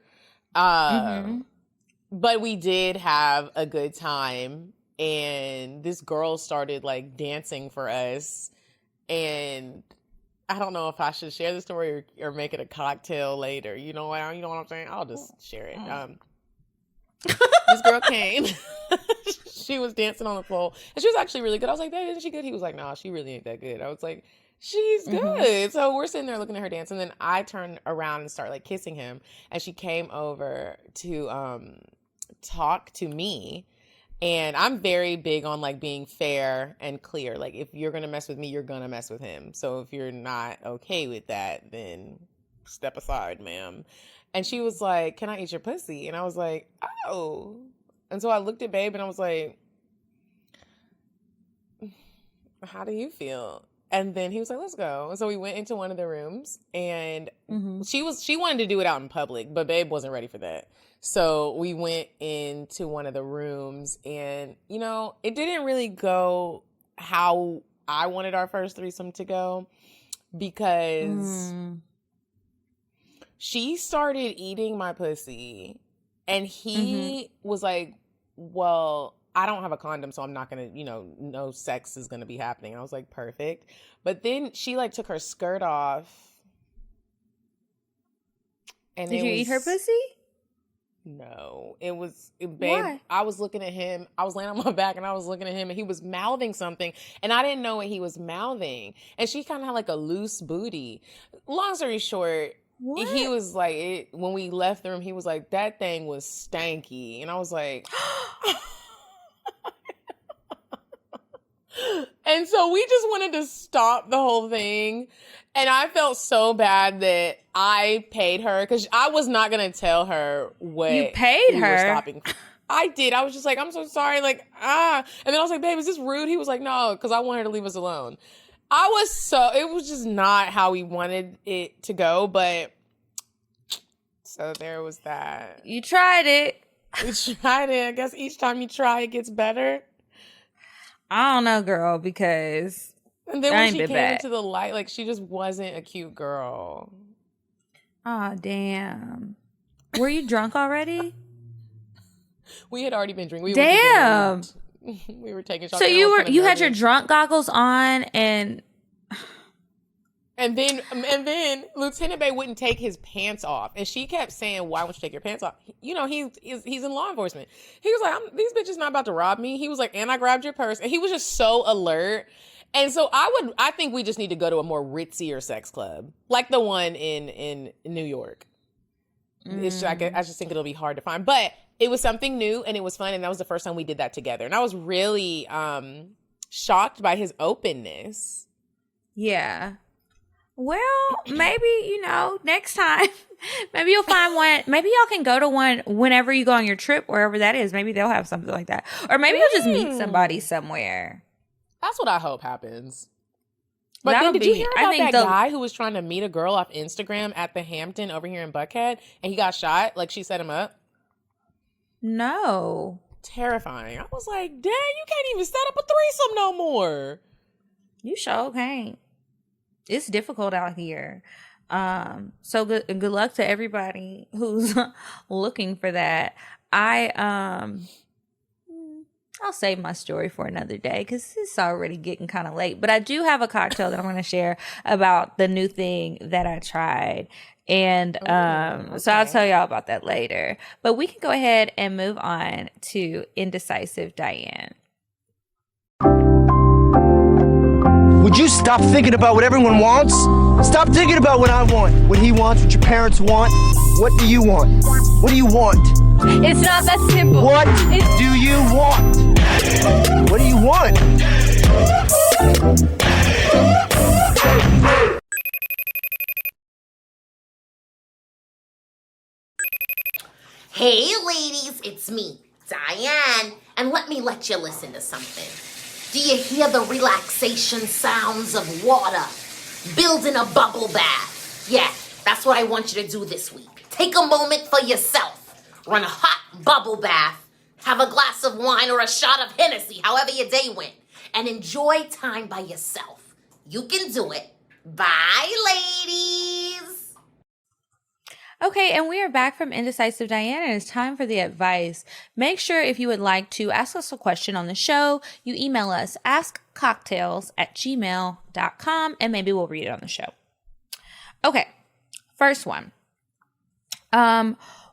But we did have a good time. And this girl started like dancing for us. And I don't know if I should share the story or make it a cocktail later. You know what I'm saying? I'll just share it. This girl came. She was dancing on the pole. And she was actually really good. I was like, babe, isn't she good? He was like, nah, she really ain't that good. I was like, she's good. So we're sitting there looking at her dance. And then I turned around and started like kissing him. And she came over to talk to me. And I'm very big on like being fair and clear. Like, if you're going to mess with me, you're going to mess with him. So if you're not okay with that, then step aside, ma'am. And she was like, can I eat your pussy? And I was like, oh. And so I looked at Babe and I was like, how do you feel? And then he was like, let's go. And so we went into one of the rooms and she wanted to do it out in public, but Babe wasn't ready for that. So we went into one of the rooms and, you know, it didn't really go how I wanted our first threesome to go because she started eating my pussy and he was like, well, I don't have a condom, so I'm not going to, you know, no sex is going to be happening. And I was like, perfect. But then she like took her skirt off. And Did you eat her pussy? No, babe. Why? I was looking at him. I was laying on my back and I was looking at him and he was mouthing something and I didn't know what he was mouthing. And she kind of had like a loose booty. Long story short, he was like, when we left the room, he was like, that thing was stanky. And I was like, and so we just wanted to stop the whole thing. And I felt so bad that I paid her because I was not going to tell her what You paid we her? were stopping. I did. I was just like, I'm so sorry. Like, And then I was like, babe, is this rude? He was like, no, because I want her to leave us alone. It was just not how we wanted it to go. But so there was that. You tried it. We tried it. I guess each time you try, it gets better. I don't know, girl, because And then I when ain't she been came back. into the light, like, she just wasn't a cute girl. Oh, damn. Were you drunk already? We had already been drinking. Damn. We were taking shots. So and I was kinda you had your nervous. drunk goggles on and And then Lieutenant Bay wouldn't take his pants off, and she kept saying, "Why won't you take your pants off?" You know, he's in law enforcement. He was like, "These bitches not about to rob me." He was like, "And I grabbed your purse," and he was just so alert. And so I think we just need to go to a more ritzier sex club, like the one in New York. It's just, I just think it'll be hard to find, but it was something new and it was fun, and that was the first time we did that together, and I was really shocked by his openness. Yeah. Well, maybe, next time, maybe you'll find one. Maybe y'all can go to one whenever you go on your trip, wherever that is. Maybe they'll have something like that. Or maybe you'll just meet somebody somewhere. That's what I hope happens. But then did you hear about that guy who was trying to meet a girl off Instagram at the Hampton over here in Buckhead, and he got shot? Like, she set him up? No. Terrifying. I was like, dang, you can't even set up a threesome no more. You sure can't. It's difficult out here. So good luck to everybody who's looking for that. I'll save my story for another day because it's already getting kind of late. But I do have a cocktail that I'm going to share about the new thing that I tried. And so I'll tell y'all about that later. But we can go ahead and move on to Indecisive Diane. Would you stop thinking about what everyone wants? Stop thinking about what I want, what he wants, what your parents want. What do you want? What do you want? It's not that simple. What do you want? What do you want? Hey ladies, it's me, Diane, and let you listen to something. Do you hear the relaxation sounds of water building a bubble bath? Yeah, that's what I want you to do this week. Take a moment for yourself. Run a hot bubble bath, have a glass of wine or a shot of Hennessy, however your day went, and enjoy time by yourself. You can do it. Bye, ladies. Okay, and we are back from Indecisive Diane, and it's time for the advice. Make sure if you would like to ask us a question on the show, you email us askcocktails@gmail.com, and maybe we'll read it on the show. Okay, first one.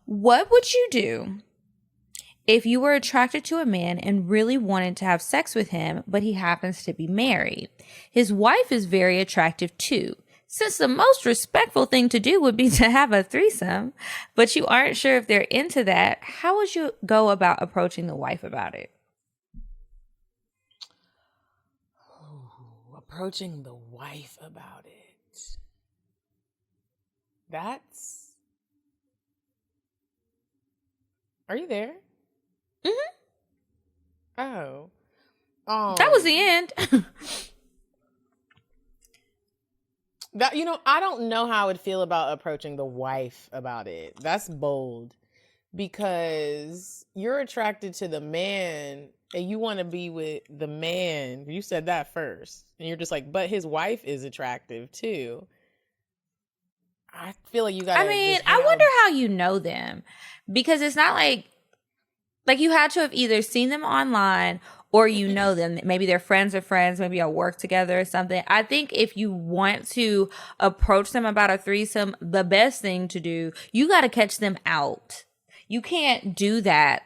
What would you do if you were attracted to a man and really wanted to have sex with him, but he happens to be married? His wife is very attractive too. Since the most respectful thing to do would be to have a threesome, but you aren't sure if they're into that, how would you go about approaching the wife about it? Ooh, approaching the wife about it. That's... Are you there? Mm-hmm. Oh. That was the end. That, I don't know how I would feel about approaching the wife about it. That's bold, because you're attracted to the man and you want to be with the man. You said that first, and you're just like, but his wife is attractive too. I feel like you got. I mean, I wonder how you know them, because it's not like you had to have either seen them online or you know them. Maybe they're friends of friends. Maybe y'all work together or something. I think if you want to approach them about a threesome, the best thing to do, you got to catch them out. You can't do that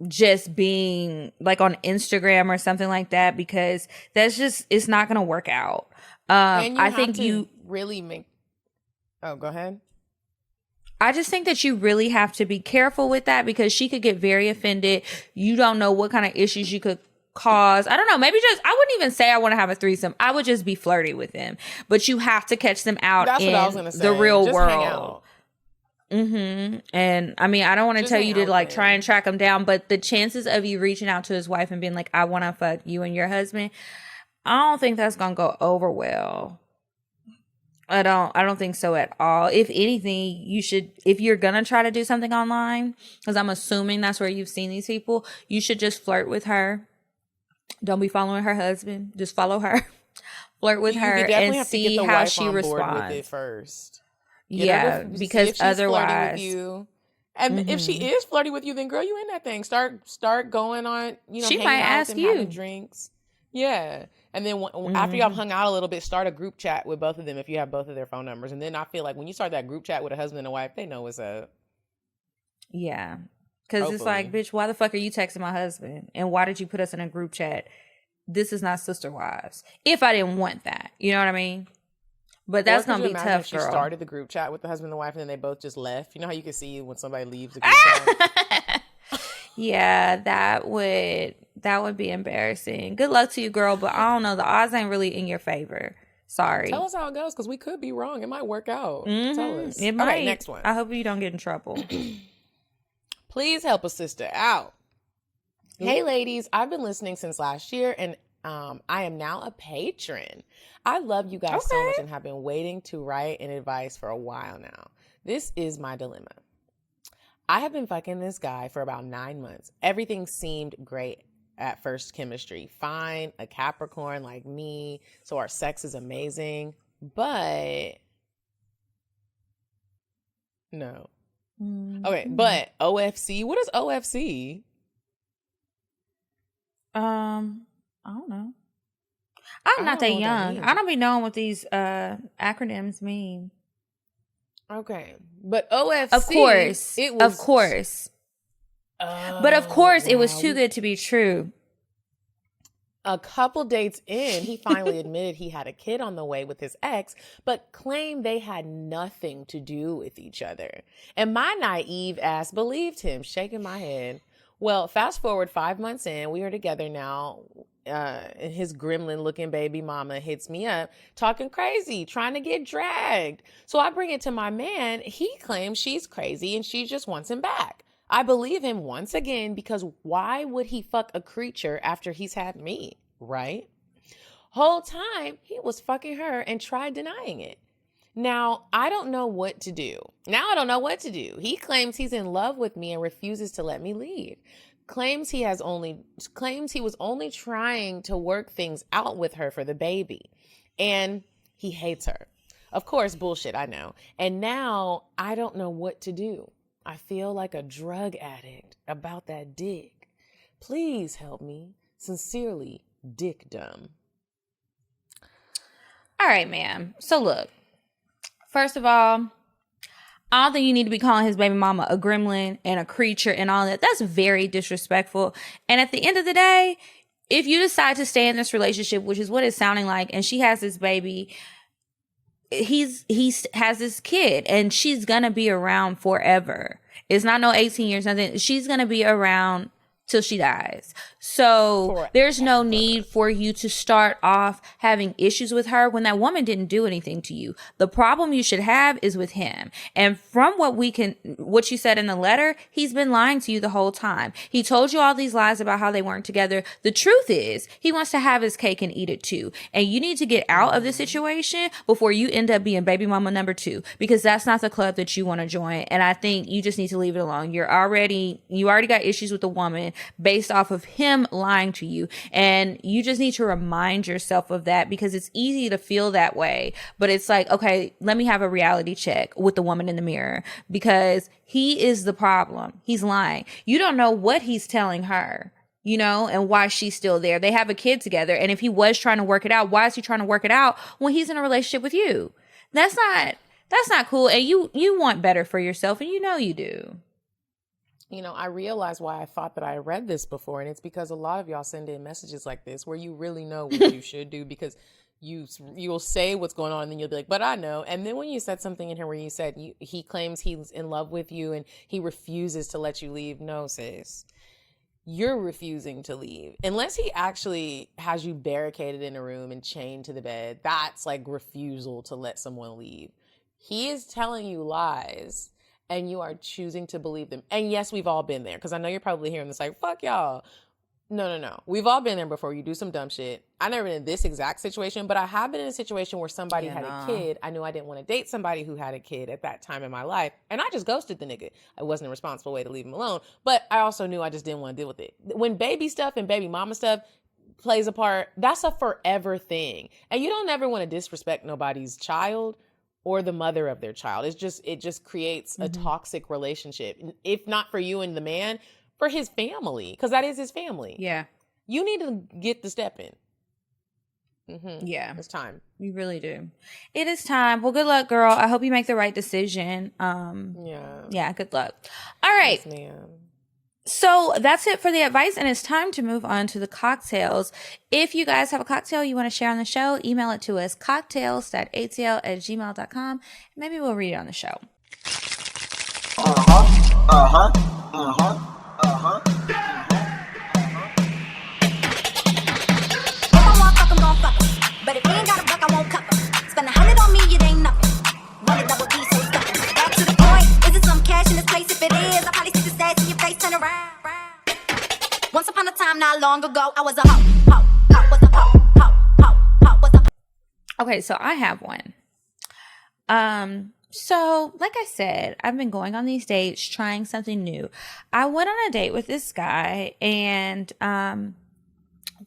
just being on Instagram or something like that, because that's just, it's not going to work out. I think you really make. Oh, go ahead. I just think that you really have to be careful with that, because she could get very offended. You don't know what kind of issues you could cause. I don't know. Maybe I wouldn't even say I want to have a threesome. I would just be flirty with him. But you have to catch them out in the real world. Mm-hmm. And I mean, I don't want to tell you to try and track him down, but the chances of you reaching out to his wife and being like, I want to fuck you and your husband, I don't think that's going to go over well. I don't think so at all. If anything, you should, if you're going to try to do something online, because I'm assuming that's where you've seen these people, you should just flirt with her. Don't be following her husband. Just follow her. Flirt with her and see how she responds. With it first. Yeah, because otherwise. And if she is flirty with you, then girl, you in that thing. Start going on, she might ask you drinks. Yeah. And then after y'all hung out a little bit, start a group chat with both of them if you have both of their phone numbers. And then I feel like when you start that group chat with a husband and a wife, they know what's up. Yeah. Because it's like, bitch, why the fuck are you texting my husband? And why did you put us in a group chat? This is not sister wives. If I didn't want that. You know what I mean? But that's going to be tough, if she girl. started the group chat with the husband and the wife and then they both just left. You know how you can see when somebody leaves a group chat? Yeah, that would be embarrassing. Good luck to you, girl, but I don't know. The odds ain't really in your favor. Sorry. Tell us how it goes, because we could be wrong. It might work out. Mm-hmm. Tell us. It might. All right, next one. I hope you don't get in trouble. Please help a sister out. Hey, ladies. I've been listening since last year, and I am now a patron. I love you guys so much and have been waiting to write an advice for a while now. This is my dilemma. I have been fucking this guy for about 9 months. Everything seemed great at first chemistry. Fine, a Capricorn like me, so our sex is amazing. But no. Okay, but OFC, what is OFC? I don't know. I'm not that young. I don't be knowing what these acronyms mean. Okay, but OFC, of course, it was, of course, but of course, it was too good to be true. A couple dates in, he finally admitted he had a kid on the way with his ex, but claimed they had nothing to do with each other. And my naive ass believed him, shaking my head. Well, fast forward 5 months in, we are together now. And his gremlin-looking baby mama hits me up, talking crazy, trying to get dragged. So I bring it to my man. He claims she's crazy and she just wants him back. I believe him once again, because why would he fuck a creature after he's had me, right? Whole time, he was fucking her and tried denying it. Now, I don't know what to do. He claims he's in love with me and refuses to let me leave. Claims he was only trying to work things out with her for the baby. And he hates her. Of course, bullshit, I know. And now I don't know what to do. I feel like a drug addict about that dick. Please help me. Sincerely, Dick Dumb. All right, ma'am. So look, first of all, I don't think you need to be calling his baby mama a gremlin and a creature and all that. That's very disrespectful. And at the end of the day, if you decide to stay in this relationship, which is what it's sounding like, and she has this baby, he has this kid, and she's gonna be around forever. It's not no 18 years, nothing. She's gonna be around till she dies. So there's no need for you to start off having issues with her when that woman didn't do anything to you. The problem you should have is with him. And from what you said in the letter, he's been lying to you the whole time. He told you all these lies about how they weren't together. The truth is, he wants to have his cake and eat it too. And you need to get out of this situation before you end up being baby mama number 2, because that's not the club that you want to join. And I think you just need to leave it alone. You already got issues with the woman based off of him lying to you, and you just need to remind yourself of that, because it's easy to feel that way, but it's like, okay, let me have a reality check with the woman in the mirror, because he is the problem. He's lying. You don't know what he's telling her, and why she's still there. They have a kid together, and if he was trying to work it out, why is he trying to work it out when he's in a relationship with you? That's not cool, and you want better for yourself, and you do. I realize why I thought that I read this before, and it's because a lot of y'all send in messages like this where you really know what you should do, because you'll say what's going on and then you'll be like, but I know. And then when you said something in here where you said he claims he's in love with you and he refuses to let you leave. No, sis. You're refusing to leave. Unless he actually has you barricaded in a room and chained to the bed, that's like refusal to let someone leave. He is telling you lies, and you are choosing to believe them. And yes, we've all been there, because I know you're probably hearing this like, fuck y'all. No. We've all been there before. You do some dumb shit. I've never been in this exact situation, but I have been in a situation where somebody had a kid. I knew I didn't want to date somebody who had a kid at that time in my life, and I just ghosted the nigga. It wasn't a responsible way to leave him alone, but I also knew I just didn't want to deal with it. When baby stuff and baby mama stuff plays a part, that's a forever thing. And you don't ever want to disrespect nobody's child or the mother of their child. It just creates a toxic relationship. If not for you and the man, for his family, because that is his family. Yeah. You need to get the step in. Yeah. It's time. You really do. It is time. Well, good luck, girl. I hope you make the right decision. Yeah, good luck. All right. Yes, ma'am. So that's it for the advice, and it's time to move on to the cocktails. If you guys have a cocktail you want to share on the show, email it to us, cocktails.atl@gmail.com. Maybe we'll read it on the show. But if you ain't got a buck, I won't cover. Spend 100 on me, it ain't nothing. Run a double D, so it's nothing. Back to the point. Is it some cash in this place? If it is, I'll probably stick the stats in your face, turn around. Once upon a time, not long ago, I was a hoe. Okay, so I have one. So like I said, I've been going on these dates, trying something new. I went on a date with this guy and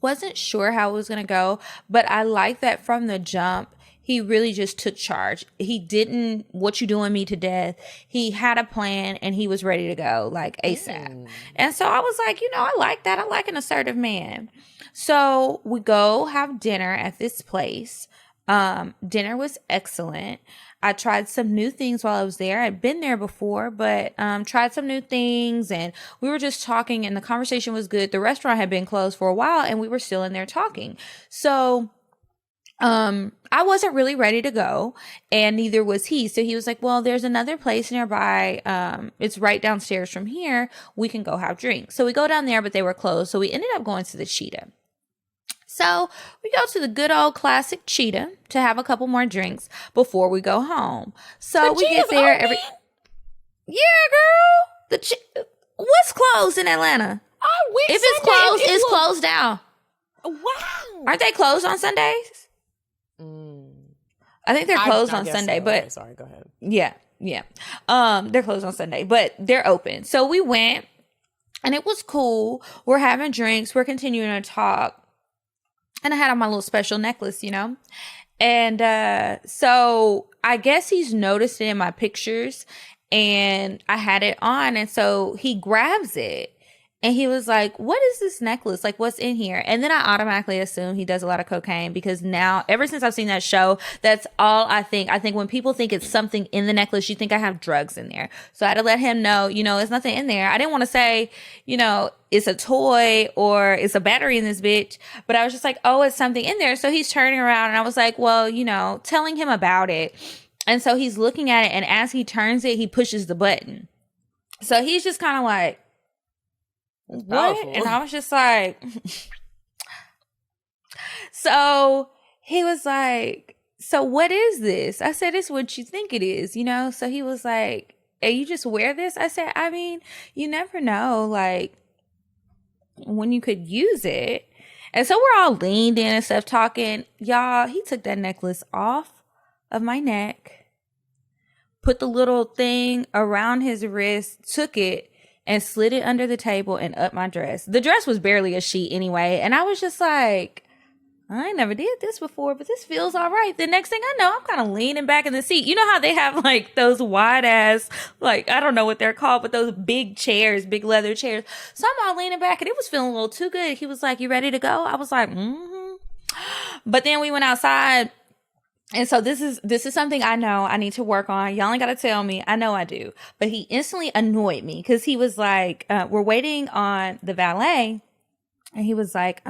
wasn't sure how it was going to go, but I like that from the jump, he really just took charge. He didn't, what you doing me to death. He had a plan and he was ready to go like ASAP. And so I was like, I like that. I like an assertive man. So we go have dinner at this place. Dinner was excellent. I tried some new things while I was there. I'd been there before, but tried some new things, and we were just talking, and the conversation was good. The restaurant had been closed for a while, and we were still in there talking. So I wasn't really ready to go, and neither was he. So he was like, well, there's another place nearby. It's right downstairs from here. We can go have drinks. So we go down there, but they were closed. So we ended up going to the Cheetah. So we go to the good old classic Cheetah to have a couple more drinks before we go home. So we get there Yeah, girl. What's closed in Atlanta? If it's closed, it's closed down. Wow. Aren't they closed on Sundays? I think they're closed on Sunday, but okay, sorry, go ahead. Yeah. They're closed on Sunday, but they're open. So we went, and it was cool. We're having drinks. We're continuing to talk. And I had on my little special necklace, And so I guess he's noticed it in my pictures, and I had it on. And so he grabs it. And he was like, what is this necklace? Like, what's in here? And then I automatically assume he does a lot of cocaine, because now, ever since I've seen that show, that's all I think. I think when people think it's something in the necklace, you think I have drugs in there. So I had to let him know, there's nothing in there. I didn't want to say, it's a toy or it's a battery in this bitch. But I was just like, oh, it's something in there. So he's turning around, and I was like, well, telling him about it. And so he's looking at it. And as he turns it, he pushes the button. So he's just kind of like, what? And I was just like, so he was like, so what is this? I said, it's what you think it is, So he was like, hey, you just wear this? I said, I mean, you never know, like, when you could use it. And so we're all leaned in and stuff talking. Y'all, he took that necklace off of my neck, put the little thing around his wrist, took it, and slid it under the table and up my dress. The dress was barely a sheet anyway. And I was just like, I never did this before, but this feels all right. The next thing I know, I'm kind of leaning back in the seat. You know how they have like those wide ass, like, I don't know what they're called, but those big chairs, big leather chairs. So I'm all leaning back, and it was feeling a little too good. He was like, you ready to go? I was like, But then we went outside. And so this is something I know I need to work on. Y'all ain't got to tell me. I know I do. But he instantly annoyed me, because he was like, we're waiting on the valet. And he was like,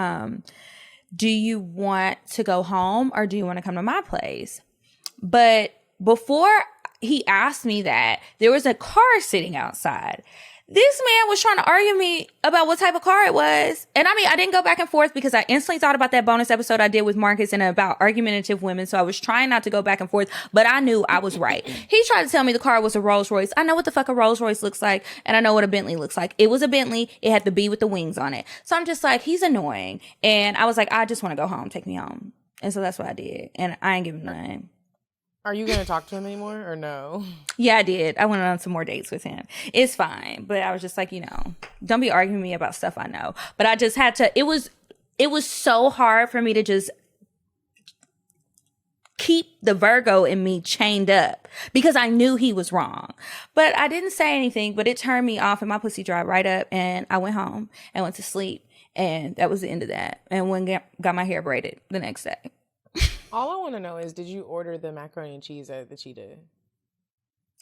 do you want to go home, or do you want to come to my place? But before he asked me that, there was a car sitting outside. This man was trying to argue me about what type of car it was. And I mean, I didn't go back and forth, because I instantly thought about that bonus episode I did with Marcus and about argumentative women. So I was trying not to go back and forth, but I knew I was right. He tried to tell me the car was a Rolls Royce. I know what the fuck a Rolls Royce looks like, and I know what a Bentley looks like. It was a Bentley. It had the B with the wings on it. So I'm just like, he's annoying. And I was like, I just want to go home. Take me home. And so that's what I did. And I ain't giving none. Are you going to talk to him anymore or no? Yeah, I did. I went on some more dates with him. It's fine. But I was just like, don't be arguing with me about stuff I know. But I just had to, it was so hard for me to just keep the Virgo in me chained up, because I knew he was wrong. But I didn't say anything, but it turned me off, and my pussy dried right up, and I went home and went to sleep. And that was the end of that. And got my hair braided the next day. All I want to know is, did you order the macaroni and cheese at the Cheetah?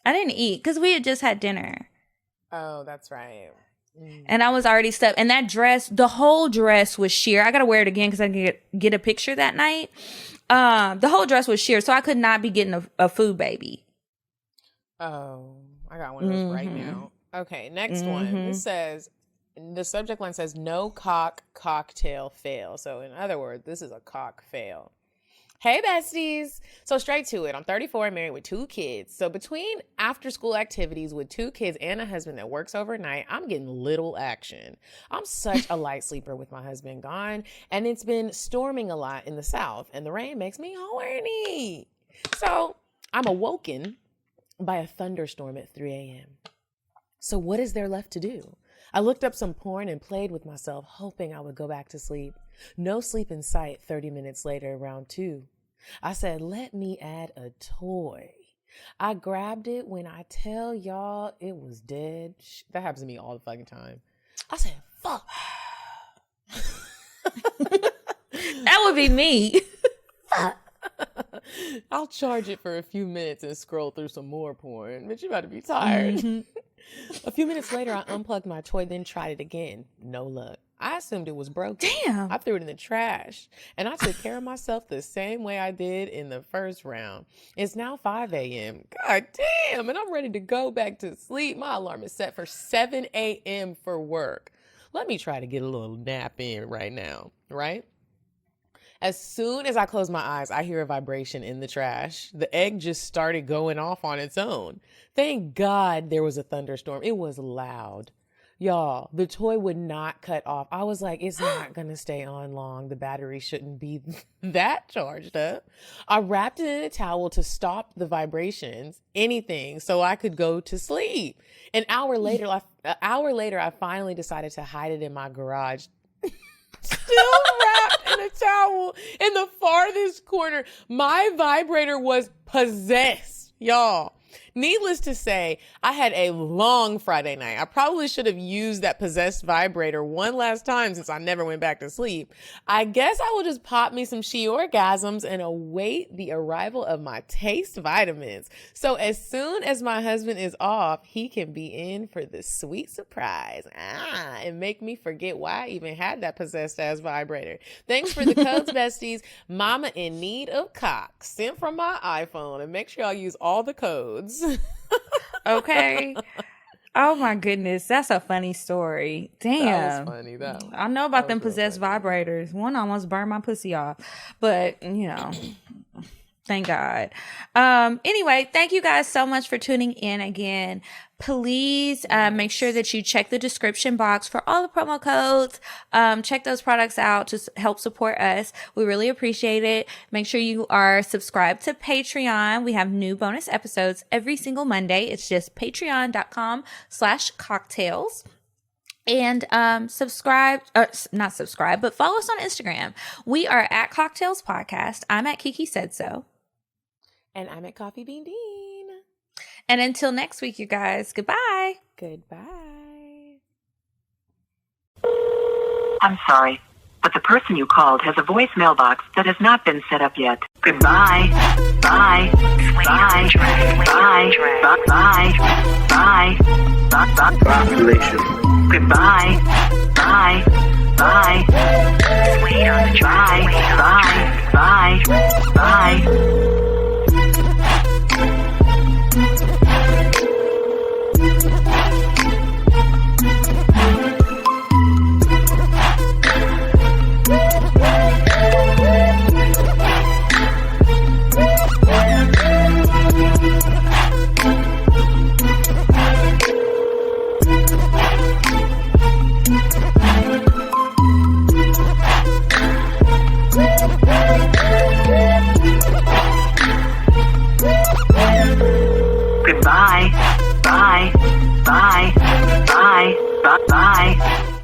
I didn't eat because we had just had dinner. Oh, that's right. And I was already stuffed. And that dress, the whole dress was sheer. I got to wear it again because I can get a picture that night. The whole dress was sheer, so I could not be getting a food baby. Oh, I got one of those right now. Okay, next one. This says, the subject line says, no cocktail fail. So in other words, this is a cock fail. Hey, besties. So straight to it. I'm 34 and married with 2 kids. So between after school activities with 2 kids and a husband that works overnight, I'm getting little action. I'm such a light sleeper with my husband gone, and it's been storming a lot in the South, and the rain makes me horny. So I'm awoken by a thunderstorm at 3 a.m. So what is there left to do? I looked up some porn and played with myself, hoping I would go back to sleep. No sleep in sight 30 minutes later, around 2. I said, let me add a toy. I grabbed it. When I tell y'all it was dead. That happens to me all the fucking time. I said, fuck. That would be me. I'll charge it for a few minutes and scroll through some more porn. But you about to be tired. A few minutes later, I unplugged my toy, then tried it again. No luck. I assumed it was broken. Damn. I threw it in the trash. And I took care of myself the same way I did in the first round. It's now 5 a.m. God damn. And I'm ready to go back to sleep. My alarm is set for 7 a.m. for work. Let me try to get a little nap in right now, right? As soon as I close my eyes, I hear a vibration in the trash. The egg just started going off on its own. Thank God there was a thunderstorm. It was loud. Y'all, the toy would not cut off. I was like, it's not going to stay on long. The battery shouldn't be that charged up. I wrapped it in a towel to stop the vibrations, anything, so I could go to sleep. An hour later, I finally decided to hide it in my garage. Still wrapped in a towel in the farthest corner. My vibrator was possessed, y'all. Needless to say, I had a long Friday night. I probably should have used that possessed vibrator one last time since I never went back to sleep. I guess I will just pop me some she-orgasms and await the arrival of my taste vitamins. So as soon as my husband is off, he can be in for the sweet surprise. And make me forget why I even had that possessed ass vibrator. Thanks for the codes, besties. Mama in need of cock. Sent from my iPhone, and make sure y'all use all the codes. Okay. Oh my goodness, that's a funny story. Damn, that was funny though. I know about them possessed vibrators. One almost burned my pussy off, but you know, thank God. Anyway, thank you guys so much for tuning in again. Please make sure that you check the description box for all the promo codes. Check those products out to help support us. We really appreciate it. Make sure you are subscribed to Patreon. We have new bonus episodes every single Monday. It's just patreon.com/CockTales. And not subscribe, but follow us on Instagram. We are at CockTales Podcast. I'm at Kiki Said So. And I'm at Coffee Bean Dean. And until next week, you guys, goodbye. Goodbye. I'm sorry, but the person you called has a voicemail box that has not been set up yet. Goodbye. Bye. Bye. Bye. Bye. Bye. Bye. Population. Goodbye. Bye. Bye. Wait on the drive. Bye. Bye. Bye. Bye. Bye. Bye. Bye. Bye. Bye.